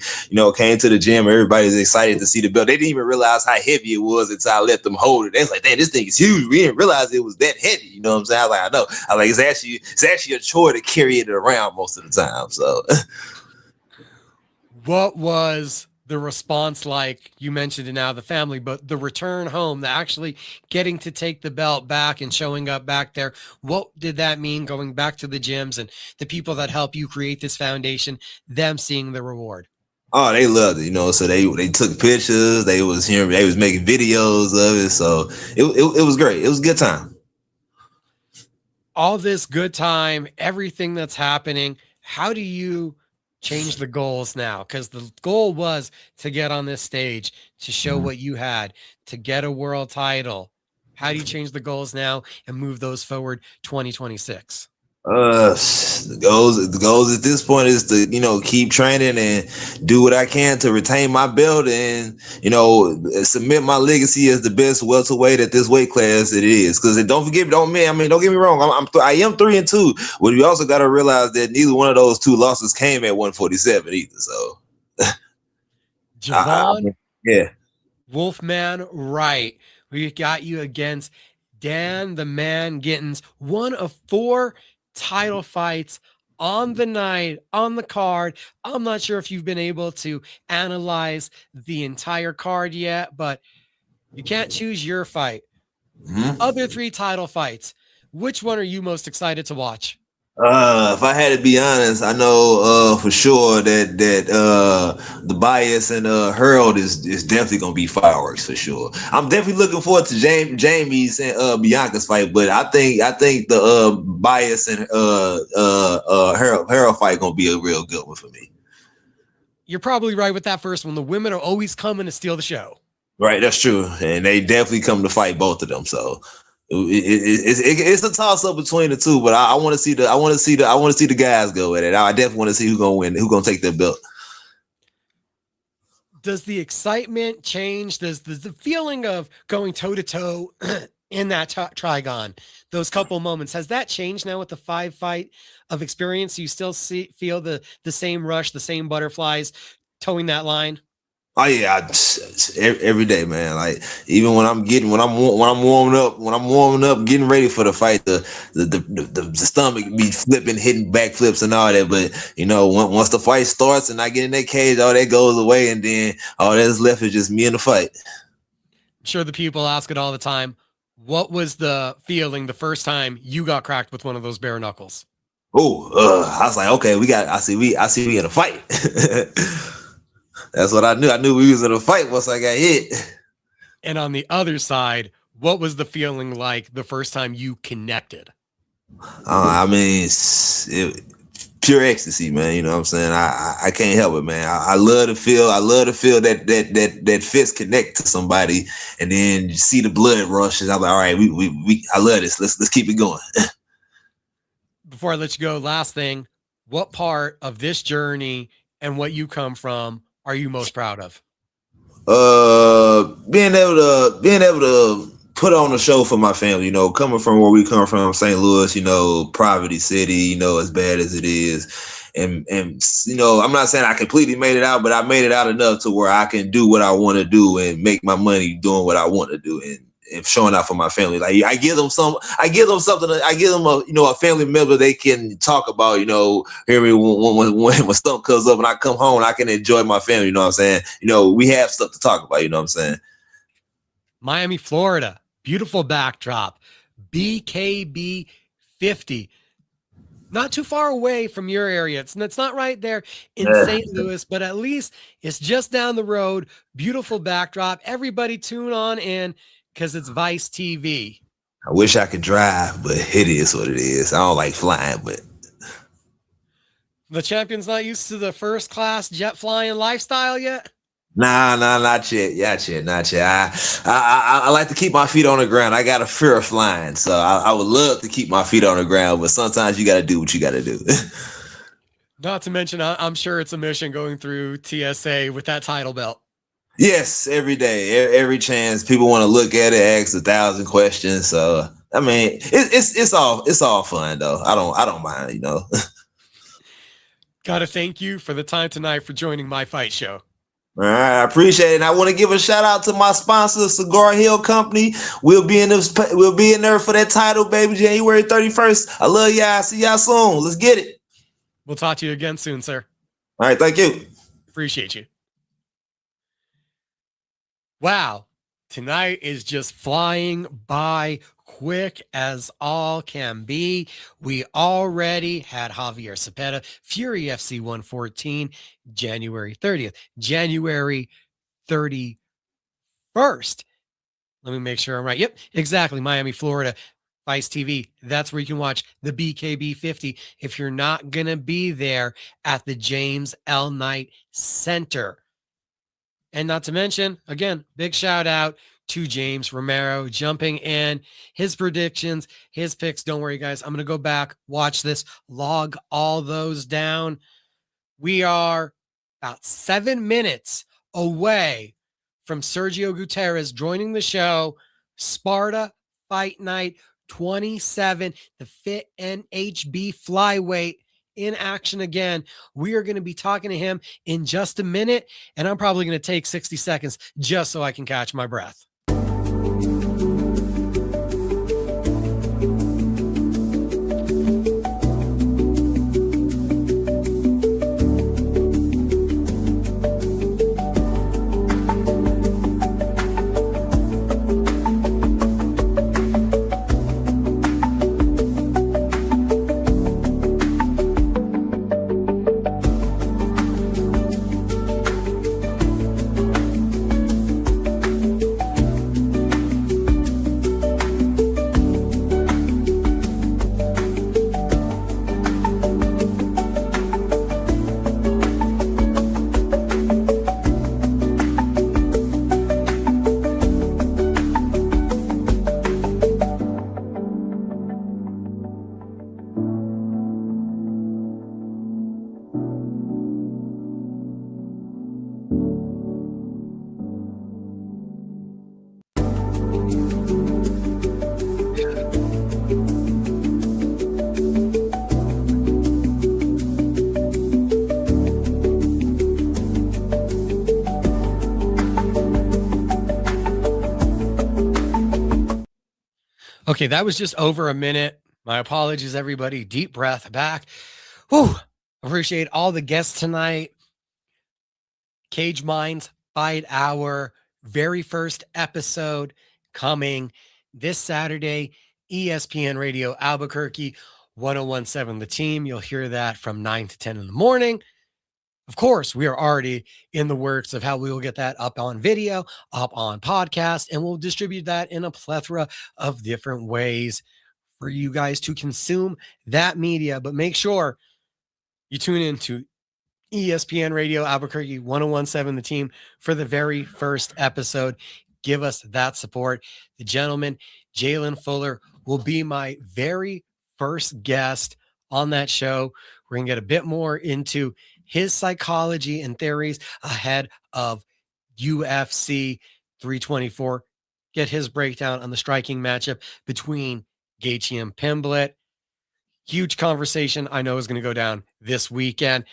came to the gym. Everybody's excited to see the belt. They didn't even realize how heavy it was until I let them hold it. They was like, "Damn, this thing is huge. We didn't realize it was that heavy." You know what I'm saying? I was like, "I know." I was like, it's actually a chore to carry it around most of the time. So what was the response like? You mentioned it now, the family, but the return home, the actually getting to take the belt back and showing up back there, what did that mean, going back to the gyms and the people that help you create this foundation, them seeing the reward? Oh, they loved it, so they took pictures, they was making videos of it, so it was great. It was a good time. All this good time, everything that's happening, how do you change the goals now? Because the goal was to get on this stage, to show what you had, to get a world title. How do you change the goals now and move those forward 2026? The goals at this point is to keep training and do what I can to retain my belt and submit my legacy as the best welterweight at this weight class it is. Because don't get me wrong, I am 3-2, but you also got to realize that neither one of those two losses came at 147 either. So Javon, yeah, Wolfman Wright, we got you against Dan the Man Gittins, one of 4 title fights on the night, on the card. I'm not sure if you've been able to analyze the entire card yet, but you can't choose your fight. Other 3 title fights, which one are you most excited to watch? If I had to be honest, I know for sure that the bias and Harold is definitely gonna be fireworks for sure. I'm definitely looking forward to Jamie's and Bianca's fight, but I think the bias and Harold fight gonna be a real good one for me. You're probably right with that first one. The women are always coming to steal the show. Right, that's true, and they definitely come to fight both of them. So it's a toss up between the two, but I want to see the guys go at it. I definitely want to see who's gonna win, who's gonna take their belt. Does the excitement change? Does the feeling of going toe to toe in that trigon, those couple moments, has that changed now with the 5 fight of experience? You still feel the same rush, the same butterflies towing that line? Oh yeah, every day, man. Like even when I'm warming up, getting ready for the fight, the stomach be flipping, hitting backflips and all that. But once the fight starts and I get in that cage, all that goes away, and then all that's left is just me in the fight. I'm sure the people ask it all the time. What was the feeling the first time you got cracked with one of those bare knuckles? I was like, okay, I see we in a fight. That's what I knew. I knew we was in a fight once I got hit. And on the other side, what was the feeling like the first time you connected? Pure ecstasy, man. You know what I'm saying? I can't help it, man. I love to feel that fist connect to somebody, and then you see the blood rush, and I'm like, all right, I love this. Let's keep it going. Before I let you go, last thing, what part of this journey and what you come from are you most proud of? Being able to put on a show for my family, coming from where we come from, St. Louis, poverty city, as bad as it is. And I'm not saying I completely made it out, but I made it out enough to where I can do what I want to do and make my money doing what I want to do and showing out for my family. Like I give them something, I give them a family member they can talk about, hear me when stuff comes up and I come home and I can enjoy my family, you know what I'm saying? We have stuff to talk about, you know what I'm saying? Miami, Florida, beautiful backdrop, BKB 50. Not too far away from your area. It's not right there in St. Louis, but at least it's just down the road. Beautiful backdrop. Everybody tune on in because it's Vice TV. I wish I could drive, but it is what it is. I don't like flying, but the champion's not used to the first class jet flying lifestyle yet. Nah, not yet. Not yet. I like to keep my feet on the ground. I got a fear of flying, so I would love to keep my feet on the ground, but sometimes you got to do what you got to do. Not to mention, I'm sure it's a mission going through TSA with that title belt. Yes, every day, every chance. People want to look at it, ask 1,000 questions. So I mean, it's all fun though. I don't mind, Gotta thank you for the time tonight for joining my fight show. All right, I appreciate it. And I want to give a shout out to my sponsor, Cigar Hill Company. We'll be in there for that title, baby, January 31st. I love y'all. See y'all soon. Let's get it. We'll talk to you again soon, sir. All right, thank you. Appreciate you. Wow, tonight is just flying by quick as all can be. We already had Javier Cepeda, Fury FC 114, January 30th, January 31st. Let me make sure I'm right. Yep, exactly. Miami, Florida, Vice TV. That's where you can watch the BKB 50 if you're not going to be there at the James L. Knight Center. And not to mention, again, big shout out to James Romero jumping in, his predictions, his picks. Don't worry, guys. I'm going to go back, watch this, log all those down. We are about 7 minutes away from Sergio Gutierrez joining the show. Sparta Fight Night 27, the Fit NHB flyweight in action again. We are going to be talking to him in just a minute, and I'm probably going to take 60 seconds just so I can catch my breath. Okay, that was just over a minute. My apologies, everybody. Deep breath back. Whew. Appreciate all the guests tonight. Cage Minds Fight Hour, very first episode coming this Saturday. ESPN Radio Albuquerque, 1017 The Team. You'll hear that from 9 to 10 in the morning. Of course, we are already in the works of how we will get that up on video, up on podcast, and we'll distribute that in a plethora of different ways for you guys to consume that media. But make sure you tune into ESPN Radio Albuquerque, 1017 The Team for the very first episode. Give us that support. The gentleman, Jalen Fuller, will be my very first guest on that show. We're going to get a bit more into his psychology and theories ahead of UFC 324. Get his breakdown on the striking matchup between Gaethje and Pimblett. Huge conversation I know is going to go down this weekend.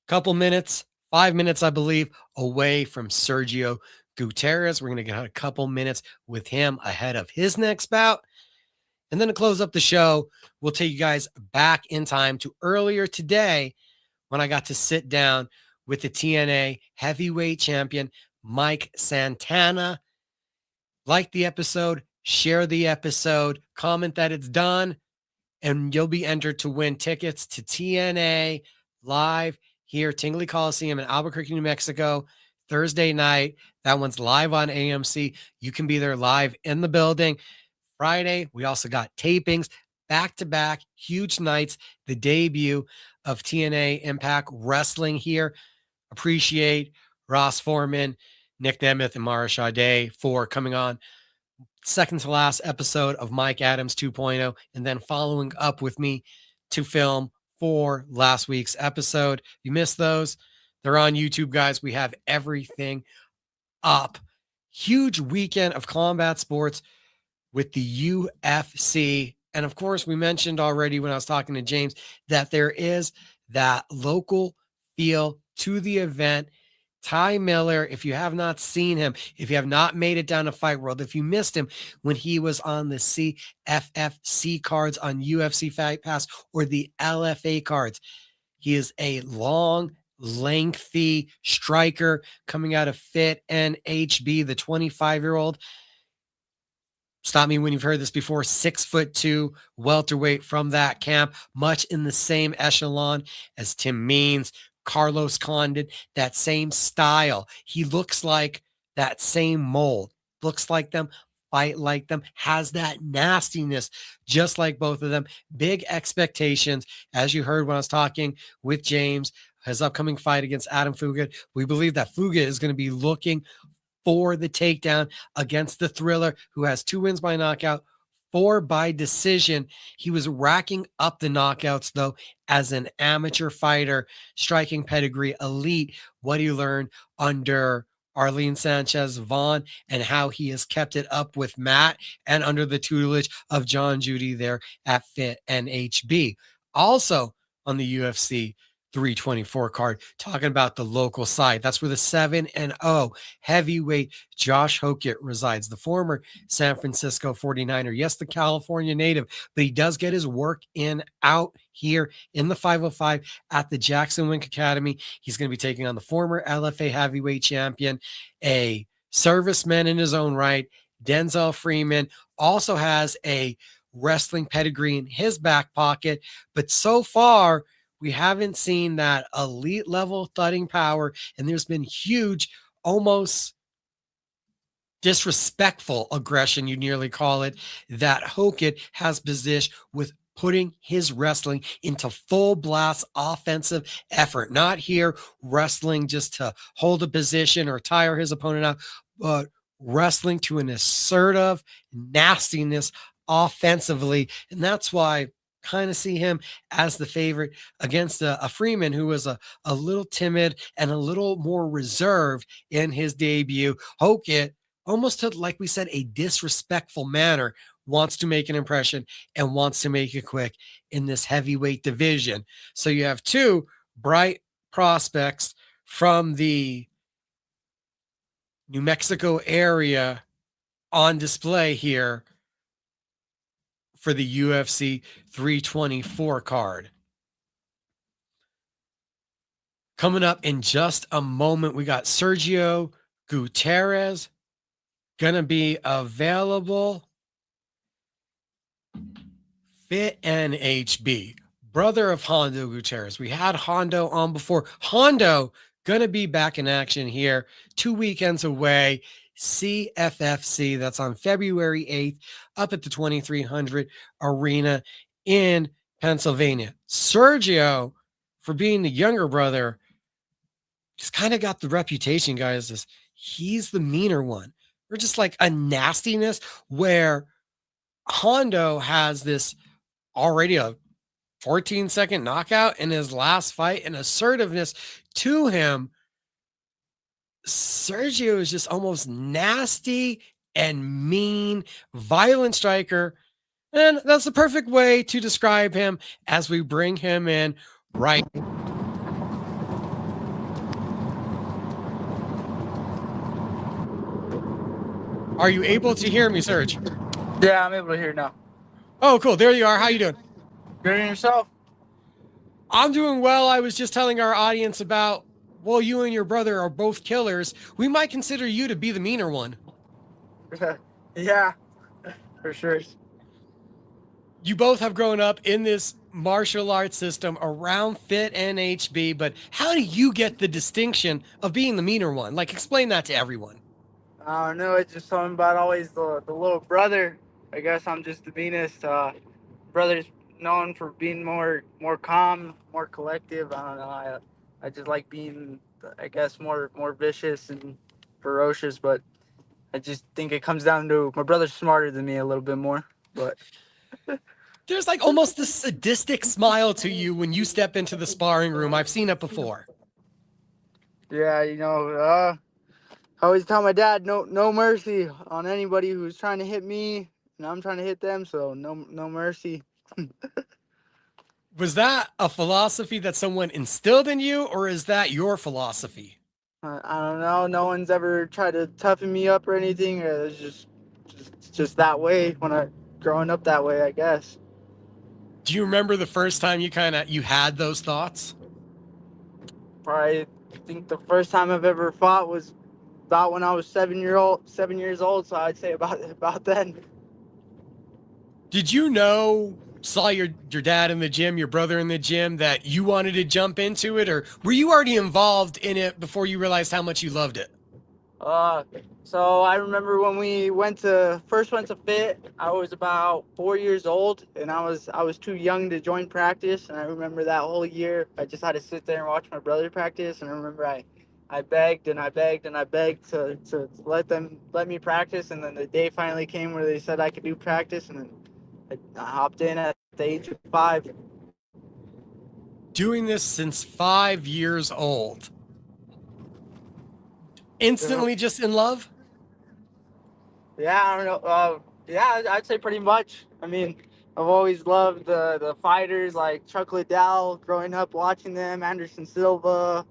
Couple minutes, 5 minutes, I believe, away from Sergio Gutierrez. We're going to get a couple minutes with him ahead of his next bout. And then to close up the show, we'll take you guys back in time to earlier today when I got to sit down with the TNA Heavyweight Champion, Mike Santana. Like the episode, share the episode, comment that it's done, and you'll be entered to win tickets to TNA live here, Tingley Coliseum in Albuquerque, New Mexico, Thursday night. That one's live on AMC. You can be there live in the building. Friday, we also got tapings, back-to-back, huge nights, the debut of TNA Impact Wrestling here. Appreciate Ross Foreman, Nick Nemeth, and Mara Sade for coming on. Second to last episode of Mike Adams 2.0, and then following up with me to film for last week's episode. You missed those. They're on YouTube, guys. We have everything up. Huge weekend of combat sports with the UFC. And of course, we mentioned already when I was talking to James that there is that local feel to the event. Ty Miller, if you have not seen him, if you have not made it down to Fight World, if you missed him when he was on the CFFC cards on UFC Fight Pass or the LFA cards, he is a long, lengthy striker coming out of Fit NHB, the 25-year-old. Stop me when you've heard this before. 6'2" welterweight from that camp, much in the same echelon as Tim Means, Carlos Condon, that same style. He looks like that same mold, looks like them, fight like them, has that nastiness, just like both of them. Big expectations, as you heard when I was talking with James, his upcoming fight against Adam Fuga. We believe that Fuga is going to be looking for the takedown against the Thriller, who has 2 wins by knockout, 4 by decision. He was racking up the knockouts, though, as an amateur fighter, striking pedigree, elite. What he learned under Arlene Sanchez Vaughn and how he has kept it up with Matt and under the tutelage of John Judy there at Fit NHB. Also on the UFC 324 card, talking about the local side. That's where the 7-0 heavyweight Josh Hokett resides, the former San Francisco 49er. Yes, the California native, but he does get his work in out here in the 505 at the Jackson Wink Academy. He's going to be taking on the former LFA heavyweight champion, a serviceman in his own right. Denzel Freeman also has a wrestling pedigree in his back pocket, but so far, we haven't seen that elite level thudding power, and there's been huge, almost disrespectful aggression, you nearly call it, that Hokett has positioned with putting his wrestling into full blast offensive effort. Not here wrestling just to hold a position or tire his opponent out, but wrestling to an assertive nastiness offensively. And that's why kind of see him as the favorite against a Freeman who was a little timid and a little more reserved in his debut. Hokett, almost to, like we said, a disrespectful manner, wants to make an impression and wants to make it quick in this heavyweight division. So you have 2 bright prospects from the New Mexico area on display here for the UFC 324 card. Coming up in just a moment, we got Sergio Gutierrez gonna be available. Fit NHB, brother of Hondo Gutierrez. We had Hondo on before. Hondo gonna be back in action here 2 weekends away. CFFC, that's on February 8th, up at the 2300 Arena in Pennsylvania. Sergio, for being the younger brother, just kind of got the reputation, guys, as he's the meaner one. We're just like a nastiness, where Hondo has this already a 14-second knockout in his last fight and assertiveness to him. Sergio is just almost nasty and mean, violent striker. And that's the perfect way to describe him as we bring him in right. Are you able to hear me, Serge? Yeah, I'm able to hear now. Oh, cool. There you are. How you doing? Good in yourself? I'm doing well. I was just telling our audience about, well, you and your brother are both killers. We might consider you to be the meaner one. Yeah, for sure. You both have grown up in this martial arts system around Fit and HB, but how do you get the distinction of being the meaner one? Like, explain that to everyone. I don't know. It's just something about always the little brother. I guess I'm just the meanest. Brother's known for being more calm, more collective. I don't know. I just like being, I guess, more vicious and ferocious. But I just think it comes down to my brother's smarter than me a little bit more. But there's like almost this sadistic smile to you when you step into the sparring room. I've seen it before. Yeah, you know, I always tell my dad, no mercy on anybody who's trying to hit me, and I'm trying to hit them, so no mercy. Was that a philosophy that someone instilled in you, or is that your philosophy? I don't know. No one's ever tried to toughen me up or anything. It's just that way when growing up that way, I guess. Do you remember the first time you had those thoughts? Probably, I think the first time I've ever fought was about when I was 7 years old. So I'd say about then. Did you saw your dad in the gym, your brother in the gym, that you wanted to jump into it, or were you already involved in it before you realized how much you loved it? So I remember when we first went to Fit, I was about 4 years old, and I was too young to join practice. And I remember that whole year, I just had to sit there and watch my brother practice. And I remember I begged and I begged and I begged to let me practice. And then the day finally came where they said I could do practice, and then I hopped in at the age of 5. Doing this since 5 years old. Instantly just in love? Yeah, I don't know. Yeah, I'd say pretty much. I mean, I've always loved the fighters like Chuck Liddell, growing up watching them, Anderson Silva.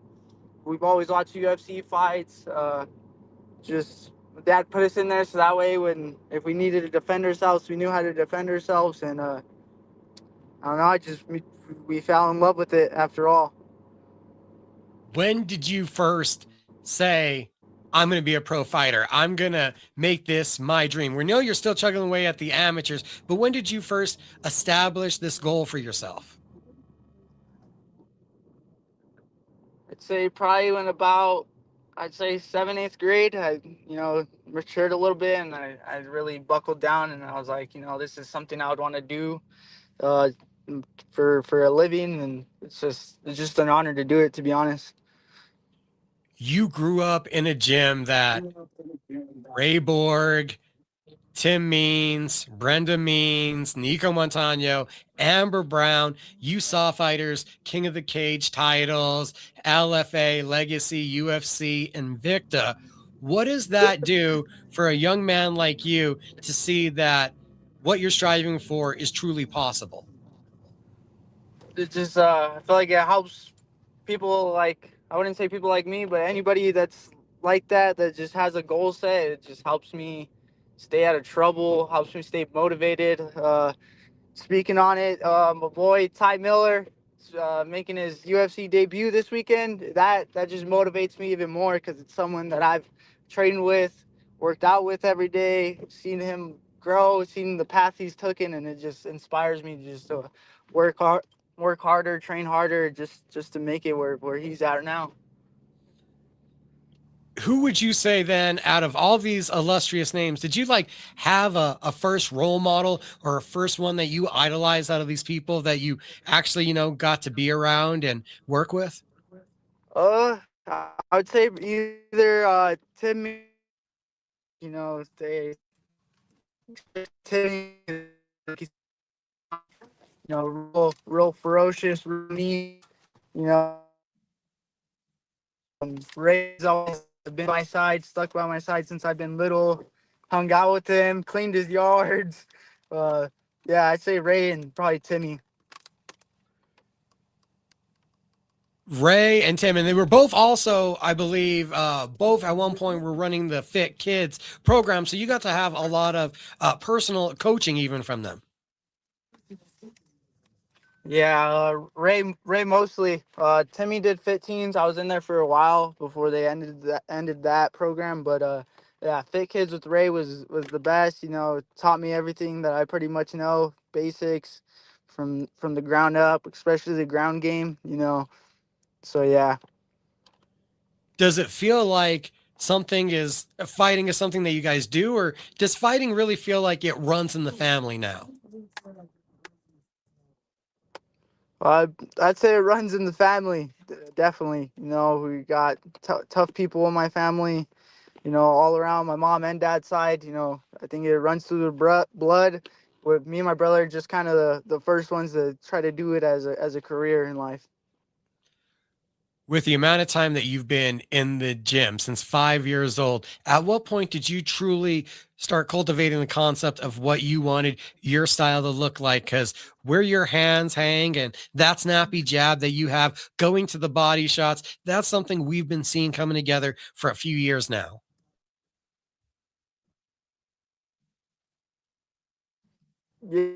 We've always watched UFC fights. Just Dad put us in there so that way if we needed to defend ourselves, we knew how to defend ourselves. And I don't know, we fell in love with it after all. When did you first say, I'm going to be a pro fighter? I'm going to make this my dream. We know you're still chugging away at the amateurs, but when did you first establish this goal for yourself? I'd say probably when about, I'd say 7th, 8th grade, I, matured a little bit, and I really buckled down, and I was like, this is something I would want to do for a living, and it's just an honor to do it, to be honest. You grew up in a gym that Ray Borg, Tim Means, Brenda Means, Nico Montano, Amber Brown, you saw fighters, King of the Cage titles, LFA, Legacy, UFC, Invicta. What does that do for a young man like you to see that what you're striving for is truly possible? It just, I feel like it helps people I wouldn't say people like me, but anybody that's like that just has a goal set. It just helps me stay out of trouble, helps me stay motivated. Speaking on it, my boy Ty Miller making his UFC debut this weekend. That just motivates me even more because it's someone that I've trained with, worked out with every day, seen him grow, seen the path he's taken, and it just inspires me just to work harder, train harder, just to make it where he's at now. Who would you say then, out of all these illustrious names, did you have a first role model or a first one that you idolized out of these people that you actually, got to be around and work with? I would say either Tim, Tim, you know, real ferocious, real mean. You know, Ray's always been by my side, stuck by my side since I've been little. Hung out with him, cleaned his yards. Yeah, I'd say Ray and probably Timmy. Ray and Tim, and they were both also, I believe, both at one point were running the Fit Kids program. So you got to have a lot of personal coaching even from them. Yeah, Ray mostly. Timmy did Fit Teens. I was in there for a while before they ended that program. But yeah, Fit Kids with Ray was the best. You know, taught me everything that I pretty much know, basics from the ground up, especially the ground game. You know, so yeah. Does it feel like fighting is something that you guys do, or does fighting really feel like it runs in the family now? I'd say it runs in the family, definitely. You know, we got tough people in my family, you know, all around my mom and dad's side. You know, I think it runs through the blood. With me and my brother, just kind of the first ones to try to do it as a career in life. With the amount of time that you've been in the gym since 5 years old, at what point did you truly start cultivating the concept of what you wanted your style to look like? Because where your hands hang and that snappy jab that you have going to the body shots, that's something we've been seeing coming together for a few years now. Yeah,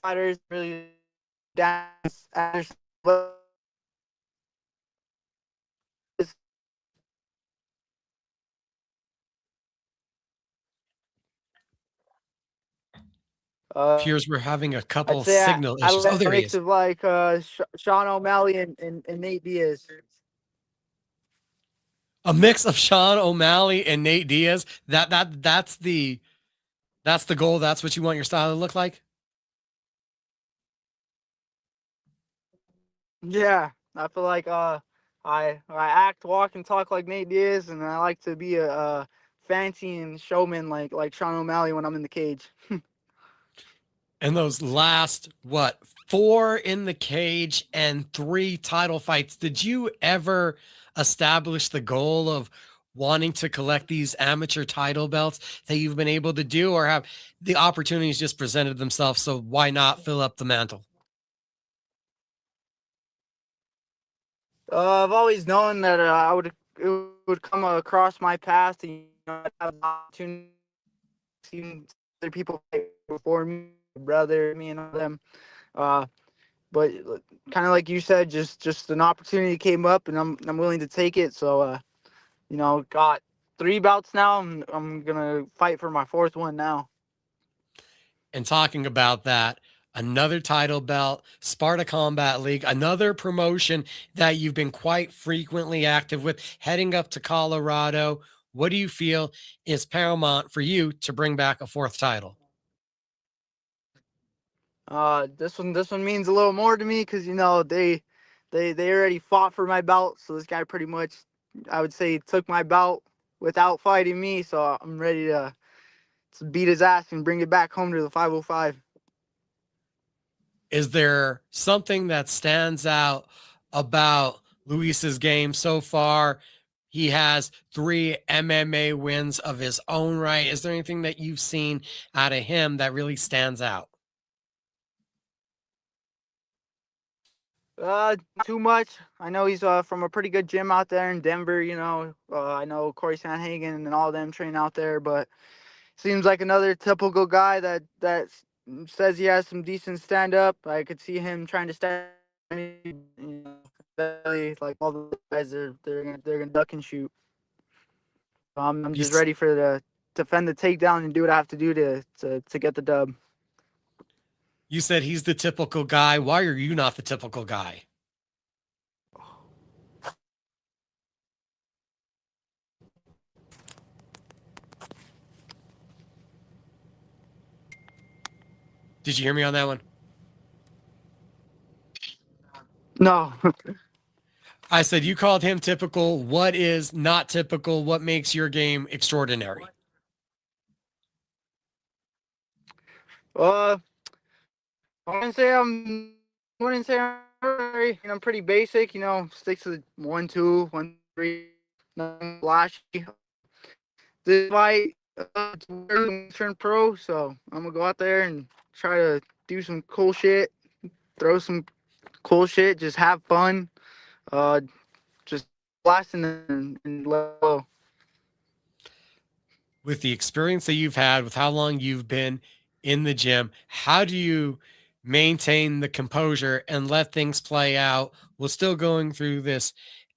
fighters really dance. Appears we're having a I'd couple say signal I issues. Oh, like a there he mix is. of like Sean O'Malley and Nate Diaz. A mix of Sean O'Malley and Nate Diaz. That's the goal. That's what you want your style to look like. Yeah, I feel like I act, walk, and talk like Nate Diaz, and I like to be a fancy and showman like Sean O'Malley when I'm in the cage. And those last, what, 4 in the cage and 3 title fights, did you ever establish the goal of wanting to collect these amateur title belts that you've been able to do, or have the opportunities just presented themselves? So why not fill up the mantle? I've always known that it would come across my path, and you know, I'd have the opportunity to see other people fight before me, my brother, me, and all them. Uh, but kind of like you said, just an opportunity came up, and I'm willing to take it. So you know, got 3 bouts now. I'm gonna fight for my 4th one now. And talking about that, another title belt, Sparta Combat League, another promotion that you've been quite frequently active with, heading up to Colorado. What do you feel is paramount for you to bring back a 4th title? This one means a little more to me because you know they already fought for my belt, so this guy pretty much, I would say, took my belt without fighting me. So I'm ready to beat his ass and bring it back home to the 505. Is there something that stands out about Luis's game so far? He has 3 MMA wins of his own right. Is there anything that you've seen out of him that really stands out? Too much. I know he's from a pretty good gym out there in Denver. You know, I know Corey Sanhagen and all them train out there, but seems like another typical guy that says he has some decent stand up. I could see him trying to stand, you know, like all the guys they're gonna duck and shoot. I'm You, just s- ready for the defend the takedown and do what I have to do to get the dub. you said he's the typical guy. Why are you not the typical guy? Did you hear me on that one? No. I said you called him typical. What is not typical? What makes your game extraordinary? Uh, I wouldn't say I'm very, I'm pretty basic, stick to the 1-2, 1-3, nothing flashy. This fight, it's weird when you turn pro, so I'm gonna go out there and try to do some cool shit, throw some cool shit, just have fun, just blasting and let go. With the experience that you've had, with how long you've been in the gym, how do you maintain the composure and let things play out while still going through this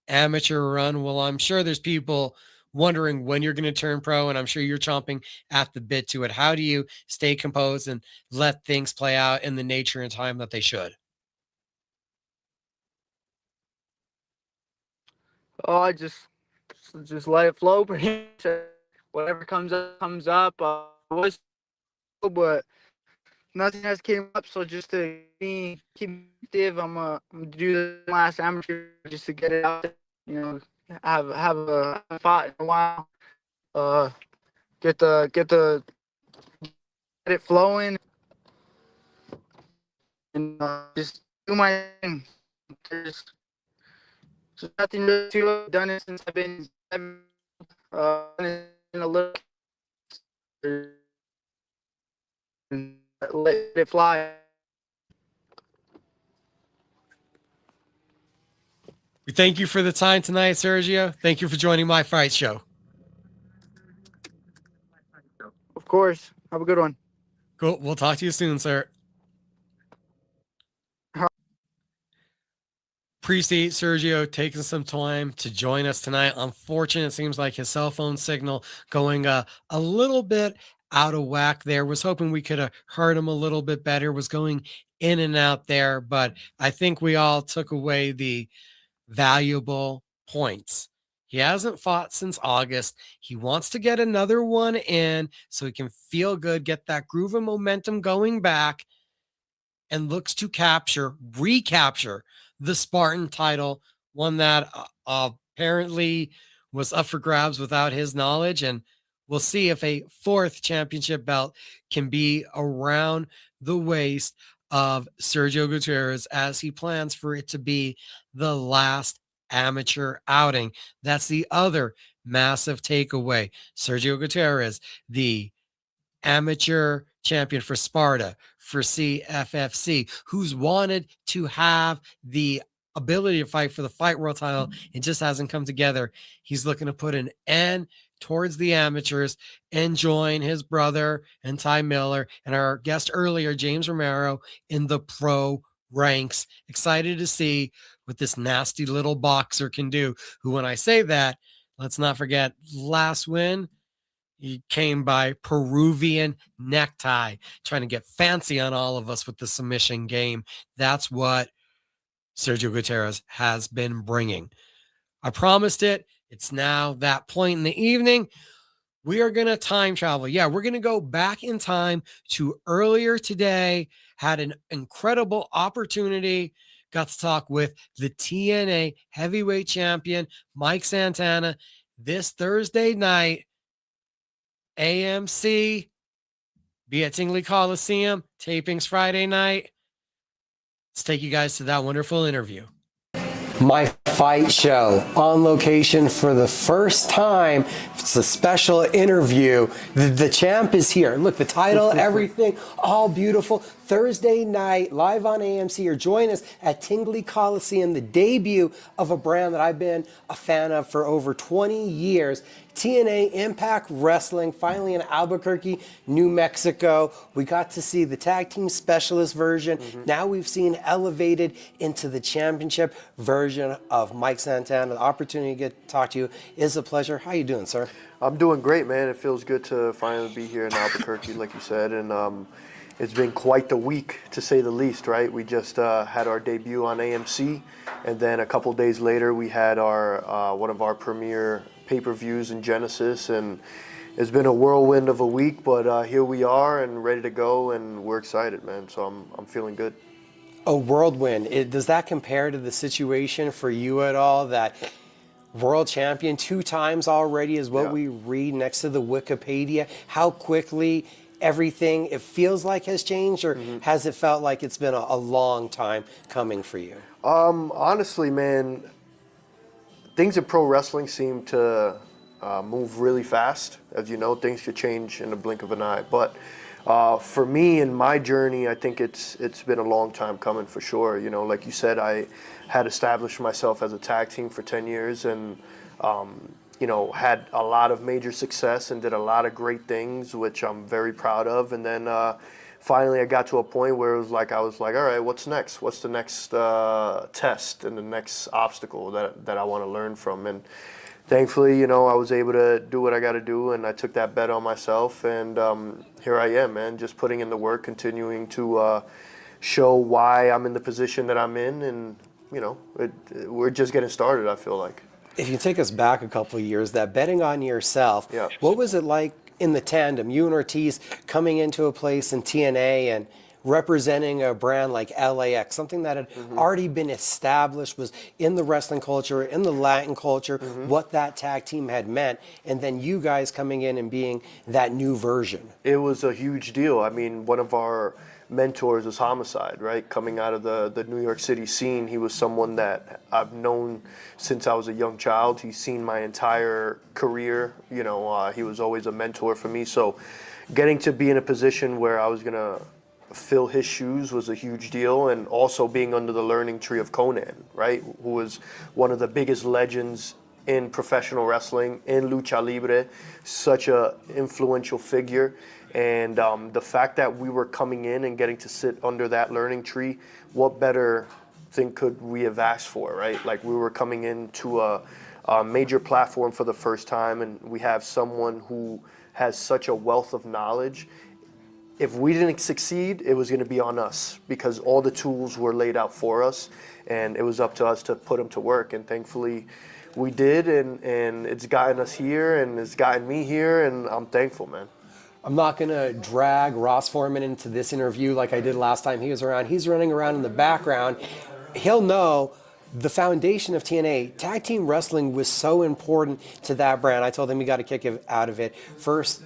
amateur run? Well, I'm sure there's people wondering when you're going to turn pro, and I'm sure you're chomping at the bit to it. How do you stay composed and let things play out in the nature and time that they should? Oh, just let it flow. Pretty much. Whatever comes up, comes up. I was, but nothing has came up. So just to keep active, I'm gonna do the last amateur just to get it out there. Have a fought in a while. Uh, get it flowing and just do my thing. There's nothing really to it. Done it since I've been in a little. Let it fly. We thank you for the time tonight, Sergio. Thank you for joining my fight show. Of course. Have a good one. Cool. We'll talk to you soon, sir. Appreciate Sergio taking some time to join us tonight. Unfortunately, it seems like his cell phone signal going a little bit out of whack there. Was hoping we could have heard him a little bit better. Was going in and out there, but I think we all took away the valuable points. He hasn't fought since August. He wants to get another one in so he can feel good, get that groove of momentum going back, and looks to recapture the Spartan title, one that apparently was up for grabs without his knowledge. And we'll see if a fourth championship belt can be around the waist of Sergio Gutierrez as he plans for it to be the last amateur outing. That's the other massive takeaway. Sergio Gutierrez, the amateur champion for Sparta, for CFFC, who's wanted to have the ability to fight for the fight world title and just hasn't come together. He's looking to put an end towards the amateurs and join his brother and Ty Miller and our guest earlier, James Romero, in the pro ranks. Excited to see what this nasty little boxer can do, who, when I say that, let's not forget last win, he came by Peruvian necktie, trying to get fancy on all of us with the submission game. That's what Sergio Gutierrez has been bringing. I promised it. It's now that point in the evening. We are going to time travel. Yeah, we're going to go back in time to earlier today. Had an incredible opportunity. Got to talk with the TNA Heavyweight Champion, Mike Santana, this Thursday night. AMC, be at Tingley Coliseum, tapings Friday night. Let's take you guys to that wonderful interview. My fight show on location for the first time. It's a special interview. The champ is here. Look, the title, everything, all beautiful. Thursday night, live on AMC, or join us at Tingley Coliseum, the debut of a brand that I've been a fan of for over 20 years. TNA Impact Wrestling, finally in Albuquerque, New Mexico. We got to see the tag team specialist version. Now we've seen elevated into the championship version of Mike Santana. The opportunity to get to talk to you is a pleasure. How you doing, sir? I'm doing great, man. It feels good to finally be here in Albuquerque, like you said, and it's been quite the week, to say the least, right? We just had our debut on AMC, and then a couple days later we had our one of our premier pay-per-views in Genesis, and it's been a whirlwind of a week, but here we are and ready to go, and we're excited, man. So I'm feeling good. A whirlwind. Does that compare to the situation for you at all? That world champion 2 times already is what we read next to the Wikipedia. How quickly everything it feels like has changed, or Mm-hmm. has it felt like it's been a long time coming for you? Honestly, man, things in pro wrestling seem to move really fast. As you know, things could change in the blink of an eye. But for me in my journey, I think it's been a long time coming for sure. You know, like you said, I had established myself as a tag team for 10 years and, you know, had a lot of major success and did a lot of great things, which I'm very proud of. And then finally I got to a point where it was like, I was like, all right, what's next? What's the next test and the next obstacle that I want to learn from? And thankfully, you know, I was able to do what I got to do, and I took that bet on myself, and here I am, man, just putting in the work, continuing to show why I'm in the position that I'm in, and, you know, we're just getting started, I feel like. If you take us back a couple of years, that betting on yourself, Yeah. what was it like in the tandem, you and Ortiz coming into a place in TNA and representing a brand like LAX, something that had already been established, was in the wrestling culture, in the Latin culture, what that tag team had meant, and then you guys coming in and being that new version? It was a huge deal. I mean, one of our mentors was Homicide, right? Coming out of the New York City scene, he was someone that I've known since I was a young child. He's seen my entire career. You know, he was always a mentor for me. So getting to be in a position where I was going to fill his shoes was a huge deal, and also being under the learning tree of Conan, right? Who was one of the biggest legends in professional wrestling, in lucha libre, such a influential figure. And the fact that we were coming in and getting to sit under that learning tree, what better thing could we have asked for, right? Like, we were coming into a major platform for the first time, and we have someone who has such a wealth of knowledge. If we didn't succeed, it was going to be on us, because all the tools were laid out for us, and it was up to us to put them to work. And thankfully we did, and it's gotten us here, and it's gotten me here, and I'm thankful, man. I'm not going to drag Ross Foreman into this interview like I did last time he was around. He's running around in the background. He'll know the foundation of TNA. Tag team wrestling was so important to that brand. I told him he got a kick out of it. First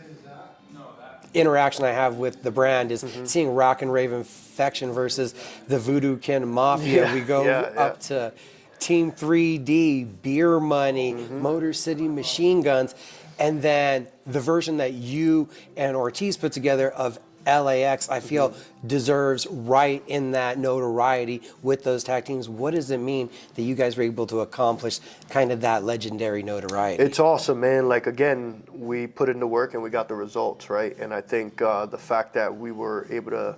interaction I have with the brand is seeing Rock and Rave Infection versus the Voodoo Kin Mafia. Yeah, We go up to Team 3D, Beer Money, Motor City Machine Guns, and then the version that you and Ortiz put together of LAX, I feel deserves right in that notoriety with those tag teams. What does it mean that you guys were able to accomplish kind of that legendary notoriety? It's awesome, man. Like, again, we put in the work and we got the results, right? And I think the fact that we were able to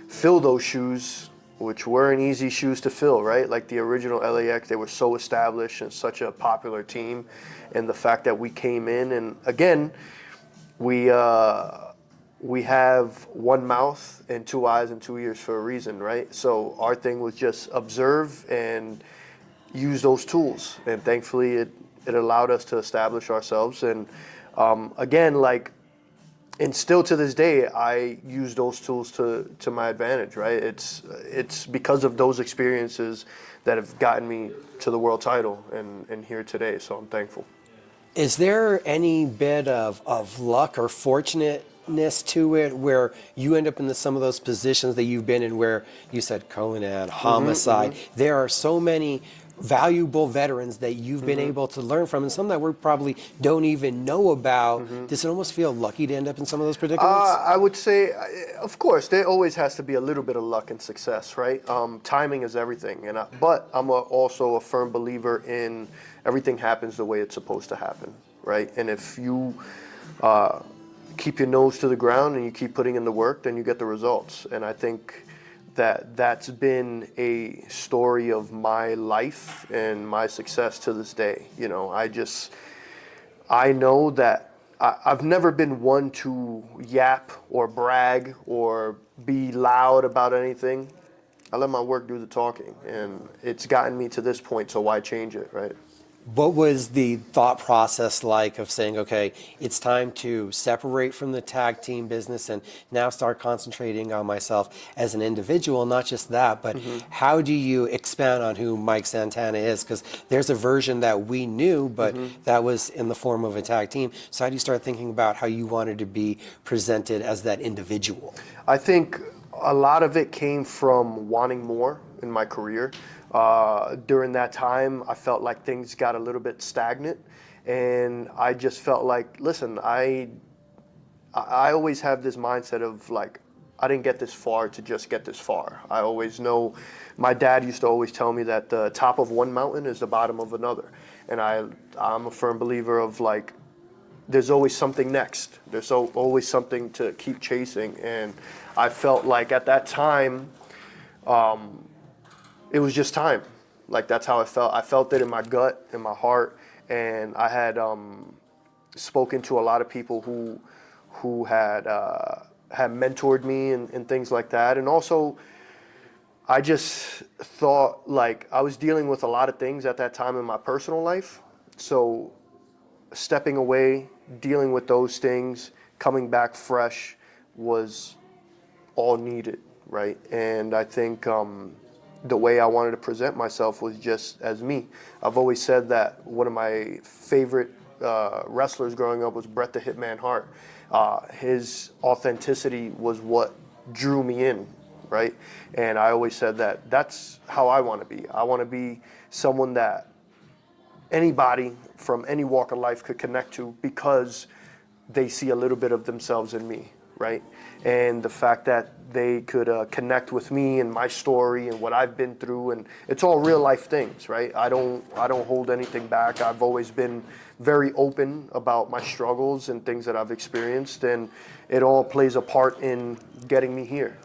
fill those shoes, which weren't easy shoes to fill, right? Like the original LAX, they were so established and such a popular team. And the fact that we came in, and again, we have one mouth and two eyes and two ears for a reason, right? So our thing was just observe and use those tools. And thankfully it allowed us to establish ourselves. And again, like, and still to this day, I use those tools to my advantage, right? It's because of those experiences that have gotten me to the world title and here today. So I'm thankful. Is there any bit of luck or fortunateness to it where you end up in some of those positions that you've been in, where you said Conan, Homicide, there are so many valuable veterans that you've been able to learn from, and some that we probably don't even know about? Does it almost feel lucky to end up in some of those predicaments? I would say, of course, there always has to be a little bit of luck and success, right? Timing is everything, but I'm also a firm believer in everything happens the way it's supposed to happen, right? And if you keep your nose to the ground and you keep putting in the work, then you get the results. And I think that's been a story of my life and my success to this day. You know, I know that I've never been one to yap or brag or be loud about anything. I let my work do the talking, and it's gotten me to this point, so why change it, right? What was the thought process like of saying, okay, it's time to separate from the tag team business and now start concentrating on myself as an individual? Not just that, but how do you expand on who Mike Santana is? Because there's a version that we knew, but that was in the form of a tag team. So how do you start thinking about how you wanted to be presented as that individual? I think a lot of it came from wanting more in my career. During that time, I felt like things got a little bit stagnant, and I just felt like, listen, I always have this mindset of like, I didn't get this far to just get this far. I always know, my dad used to always tell me that the top of one mountain is the bottom of another, and I'm a firm believer of like, there's always something next. There's always something to keep chasing, and I felt like at that time, it was just time. Like that's how I felt. I felt it in my gut, in my heart, and I had spoken to a lot of people who had mentored me and things like that. And also, I just thought like I was dealing with a lot of things at that time in my personal life. So stepping away, dealing with those things, coming back fresh was all needed, right? And I think the way I wanted to present myself was just as me. I've always said that one of my favorite wrestlers growing up was Bret the Hitman Hart. His authenticity was what drew me in, right? And I always said that that's how I want to be. I want to be someone that anybody from any walk of life could connect to because they see a little bit of themselves in me, right? And the fact that they could connect with me and my story and what I've been through, and it's all real life things, right? I don't hold anything back. I've always been very open about my struggles and things that I've experienced, and it all plays a part in getting me here.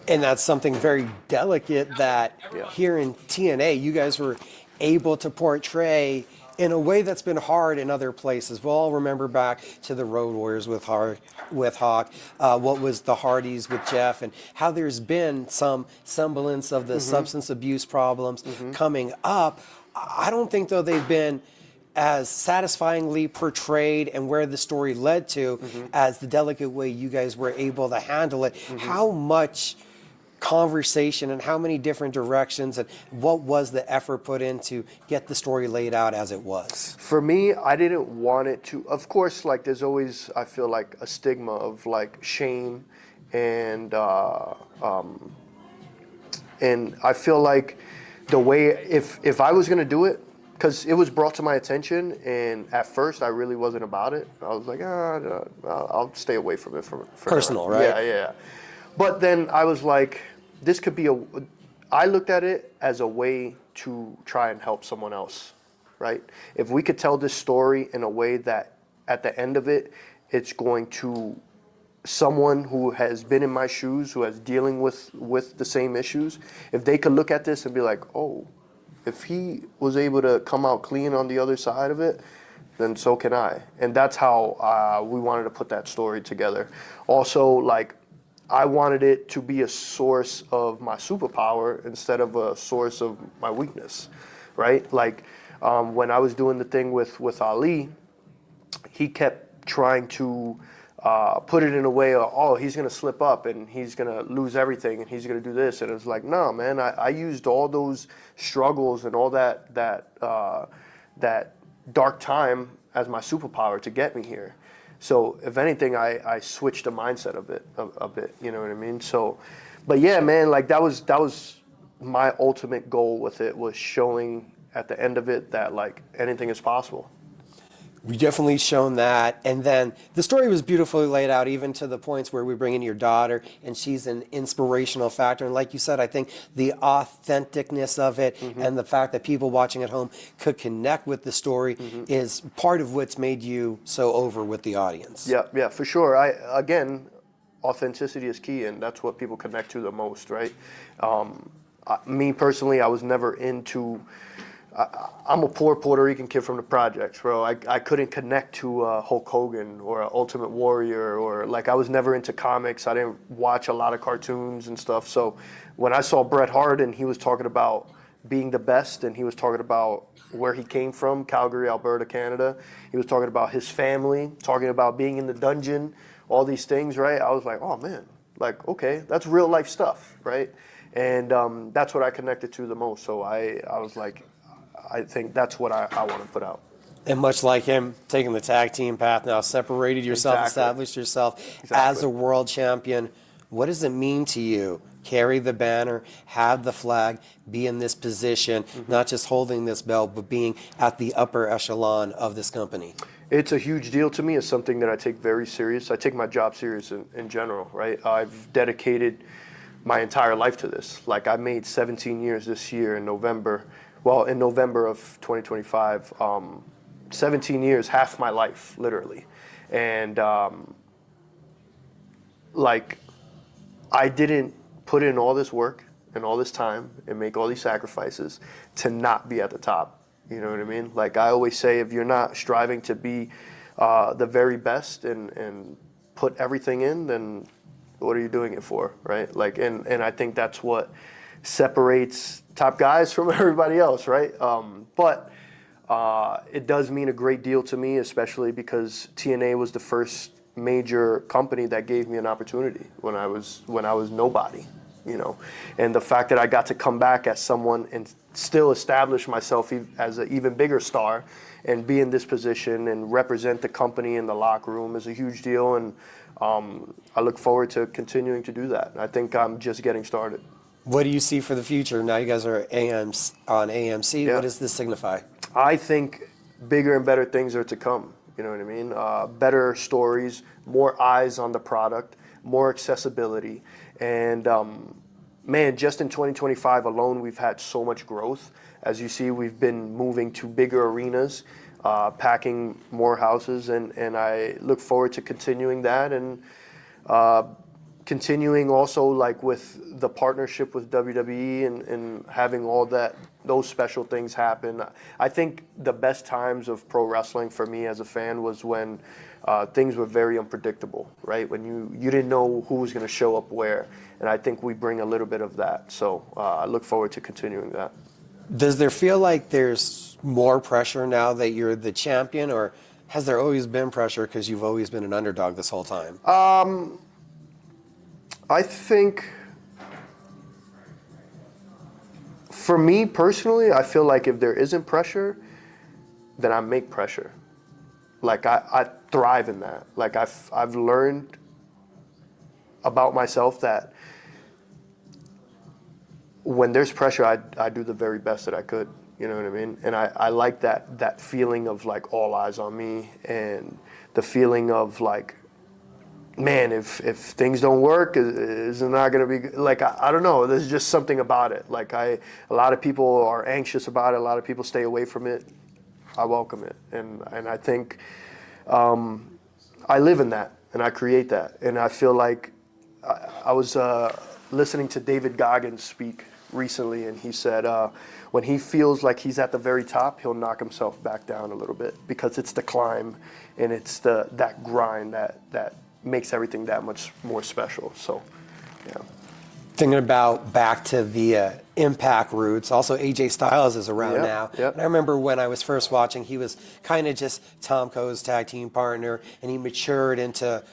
And that's something very delicate that here in TNA, you guys were able to portray in a way that's been hard in other places. We'll all remember back to the Road Warriors with Hawk, what was the Hardys with Jeff, and how there's been some semblance of the substance abuse problems coming up. I don't think, though, they've been as satisfyingly portrayed and where the story led to as the delicate way you guys were able to handle it. How much conversation and how many different directions and what was the effort put in to get the story laid out as it was? For me, I didn't want it to, of course, like there's always, I feel like a stigma of like shame and I feel like the way, if I was gonna do it, because it was brought to my attention, and at first I really wasn't about it. I was like, no, I'll stay away from it for Personal, now. right? Yeah. But then I was like, this could be I looked at it as a way to try and help someone else, right? If we could tell this story in a way that at the end of it, it's going to someone who has been in my shoes, who is dealing with the same issues, if they could look at this and be like, oh, if he was able to come out clean on the other side of it, then so can I. And that's how we wanted to put that story together. Also, like, I wanted it to be a source of my superpower instead of a source of my weakness, right? Like when I was doing the thing with Ali, he kept trying to put it in a way of, oh, he's going to slip up and he's going to lose everything and he's going to do this. And it's like, no, man, I used all those struggles and all that dark time as my superpower to get me here. So if anything, I switched the mindset of it a bit, you know what I mean? So, but yeah, man, like that was my ultimate goal with it, was showing at the end of it that like anything is possible. We definitely shown that. And then the story was beautifully laid out, even to the points where we bring in your daughter and she's an inspirational factor. And like you said, I think the authenticness of it and the fact that people watching at home could connect with the story is part of what's made you so over with the audience. Yeah, for sure. Again, authenticity is key, and that's what people connect to the most, right? Me personally, I was never into... I'm a poor Puerto Rican kid from the projects, bro. I couldn't connect to Hulk Hogan or Ultimate Warrior, or like I was never into comics. I didn't watch a lot of cartoons and stuff. So when I saw Bret Hart and he was talking about being the best, and he was talking about where he came from, Calgary, Alberta, Canada. He was talking about his family, talking about being in the dungeon, all these things, right? I was like, oh man, like, okay, that's real life stuff, right? And that's what I connected to the most. So I was like, I think that's what I want to put out. And much like him, taking the tag team path now, separated yourself, Exactly. established yourself as Exactly. a world champion. What does it mean to you? Carry the banner, have the flag, be in this position, not just holding this belt, but being at the upper echelon of this company. It's a huge deal to me. It's something that I take very serious. I take my job serious in general, right? I've dedicated my entire life to this. Like, I made 17 years this year in November. Well, in November of 2025, 17 years, half my life, literally. And like, I didn't put in all this work and all this time and make all these sacrifices to not be at the top. You know what I mean? Like, I always say, if you're not striving to be the very best and put everything in, then what are you doing it for, right? Like, and I think that's what separates top guys from everybody else, right? But it does mean a great deal to me, especially because TNA was the first major company that gave me an opportunity when I was nobody, you know. And the fact that I got to come back as someone and still establish myself as an even bigger star and be in this position and represent the company in the locker room is a huge deal. And I look forward to continuing to do that. I think I'm just getting started. What do you see for the future? Now you guys are on AMC. Yeah. What does this signify? I think bigger and better things are to come. You know what I mean? Better stories, more eyes on the product, more accessibility. And man, just in 2025 alone, we've had so much growth. As you see, we've been moving to bigger arenas, packing more houses, and I look forward to continuing that and continuing also like with the partnership with WWE and having all those special things happen. I think the best times of pro wrestling for me as a fan was when things were very unpredictable, right? When you didn't know who was going to show up where. And I think we bring a little bit of that. So I look forward to continuing that. Does there feel like there's more pressure now that you're the champion, or has there always been pressure because you've always been an underdog this whole time? I think for me personally, I feel like if there isn't pressure, then I make pressure. Like I thrive in that. Like I've learned about myself that when there's pressure, I do the very best that I could. You know what I mean? And I like that feeling of like all eyes on me, and the feeling of like, man, if things don't work, is it not going to be like, I don't know. There's just something about it. Like a lot of people are anxious about it. A lot of people stay away from it. I welcome it. And I think I live in that and I create that. And I feel like I was listening to David Goggins speak recently, and he said when he feels like he's at the very top, he'll knock himself back down a little bit, because it's the climb and it's that grind that makes everything that much more special. So, yeah. Thinking about back to the Impact roots, also AJ Styles is around Yep, now. yep. And I remember when I was first watching, he was kind of just Tom Coe's tag team partner, and he matured into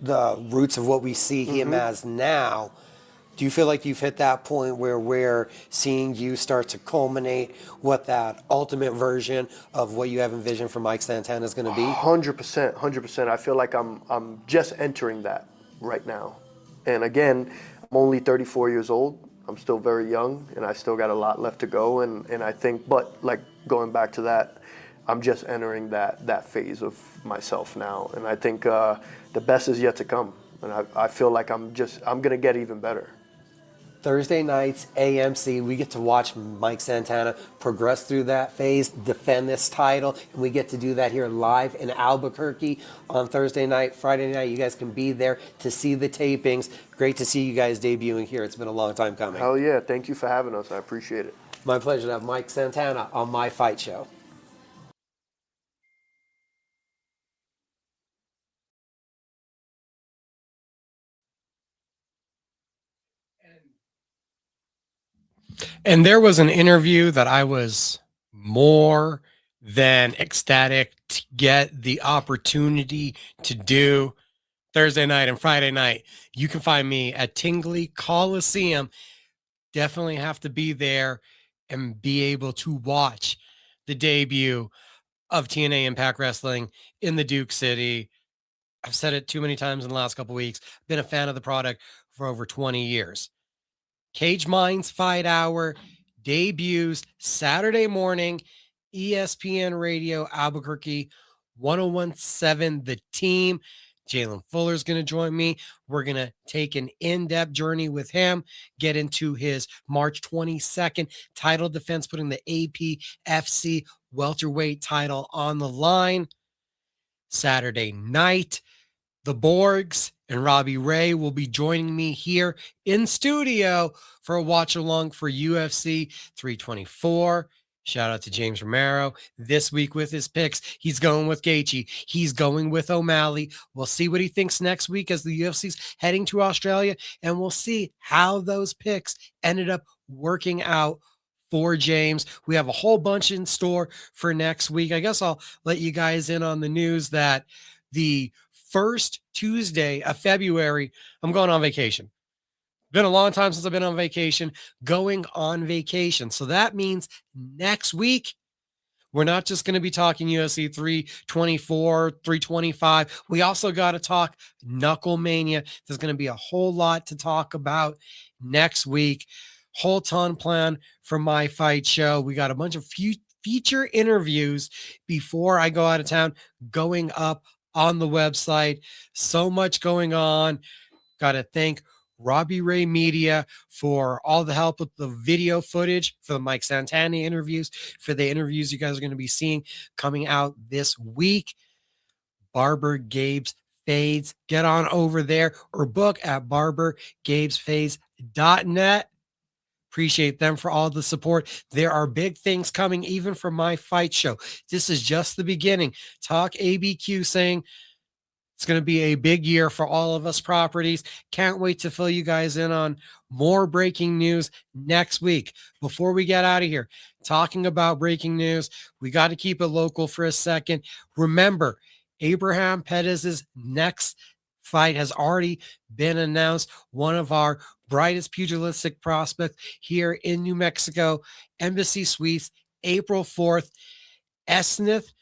the roots of what we see him as now. Do you feel like you've hit that point where we're seeing you start to culminate what that ultimate version of what you have envisioned for Mike Santana is going to be? 100%, 100%. I feel like I'm just entering that right now. And again, I'm only 34 years old. I'm still very young, and I still got a lot left to go. And I think, but like going back to that, I'm just entering that phase of myself now. And I think the best is yet to come. And I feel like I'm going to get even better. Thursday nights, AMC, we get to watch Mike Santana progress through that phase, defend this title, and we get to do that here live in Albuquerque on Thursday night. Friday night, you guys can be there to see the tapings. Great to see you guys debuting here. It's been a long time coming. Hell yeah. Thank you for having us. I appreciate it. My pleasure to have Mike Santana on My Fight Show. And there was an interview that I was more than ecstatic to get the opportunity to do Thursday night and Friday night. You can find me at Tingley Coliseum. Definitely have to be there and be able to watch the debut of TNA Impact Wrestling in the Duke City. I've said it too many times in the last couple of weeks. Been a fan of the product for over 20 years. Cage Minds Fight Hour debuts Saturday morning, ESPN Radio Albuquerque, 1017 The Team. Jalen Fuller's going to join me. We're going to take an in-depth journey with him, get into his March 22nd title defense, putting the APFC welterweight title on the line. Saturday night, the Borgs and Robbie Ray will be joining me here in studio for a watch along for UFC 324. Shout out to James Romero this week with his picks. He's going with Gaethje. He's going with O'Malley. We'll see what he thinks next week as the UFC's heading to Australia, and we'll see how those picks ended up working out for James. We have a whole bunch in store for next week. I guess I'll let you guys in on the news that the first Tuesday of February, I'm going on vacation. Been a long time since I've been on vacation, going on vacation. So that means next week, we're not just going to be talking UFC 324, 325. We also got to talk Knuckle Mania. There's going to be a whole lot to talk about next week. Whole ton planned for my fight show. We got a bunch of feature interviews before I go out of town going up on the website. So much going on. Got to thank Robbie Ray Media for all the help with the video footage for the Mike Santana interviews, for the interviews you guys are going to be seeing coming out this week. Barber Gabe's Fades. Get on over there or book at barbergabesfades.net. Appreciate them for all the support. There are big things coming even for my fight show. This is just the beginning. Talk ABQ saying it's going to be a big year for all of us properties. Can't wait to fill you guys in on more breaking news next week. Before we get out of here, talking about breaking news, we got to keep it local for a second. Remember, Abraham Perez's next fight has already been announced. One of our brightest pugilistic prospects here in New Mexico, Embassy Suites, April 4th. Esnith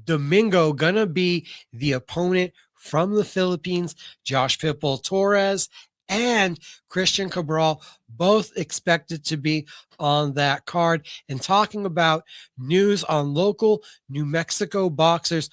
Domingo gonna be the opponent from the Philippines. Josh Pitbull Torres and Christian Cabral, both expected to be on that card. And talking about news on local New Mexico boxers,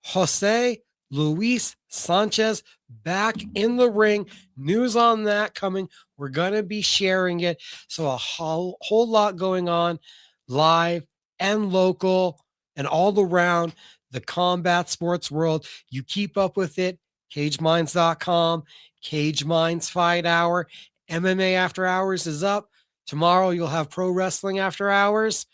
Jose Luis Sanchez back in the ring. News on that coming. We're going to be sharing it. So a whole lot going on live and local and all around the combat sports world. You keep up with it. CageMinds.com, Cage Minds Fight Hour. MMA After Hours is up. Tomorrow you'll have Pro Wrestling After Hours.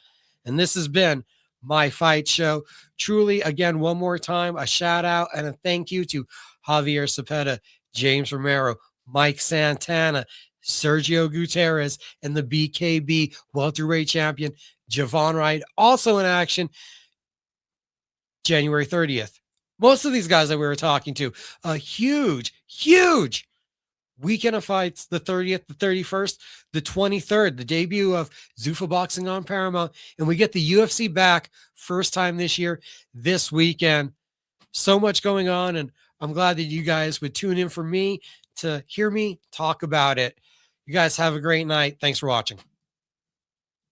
And this has been my fight show. Truly, again, one more time, a shout out and a thank you to Javier Cepeda, James Romero, Mike Santana, Sergio Gutierrez, and the BKB Welterweight champion, Javon Wright, also in action January 30th. Most of these guys that we were talking to, a huge weekend of fights, the 30th, the 31st, the 23rd, the debut of Zuffa Boxing on Paramount, and we get the UFC back first time this year, this weekend. So much going on, and I'm glad that you guys would tune in for me to hear me talk about it. You guys have a great night. Thanks for watching.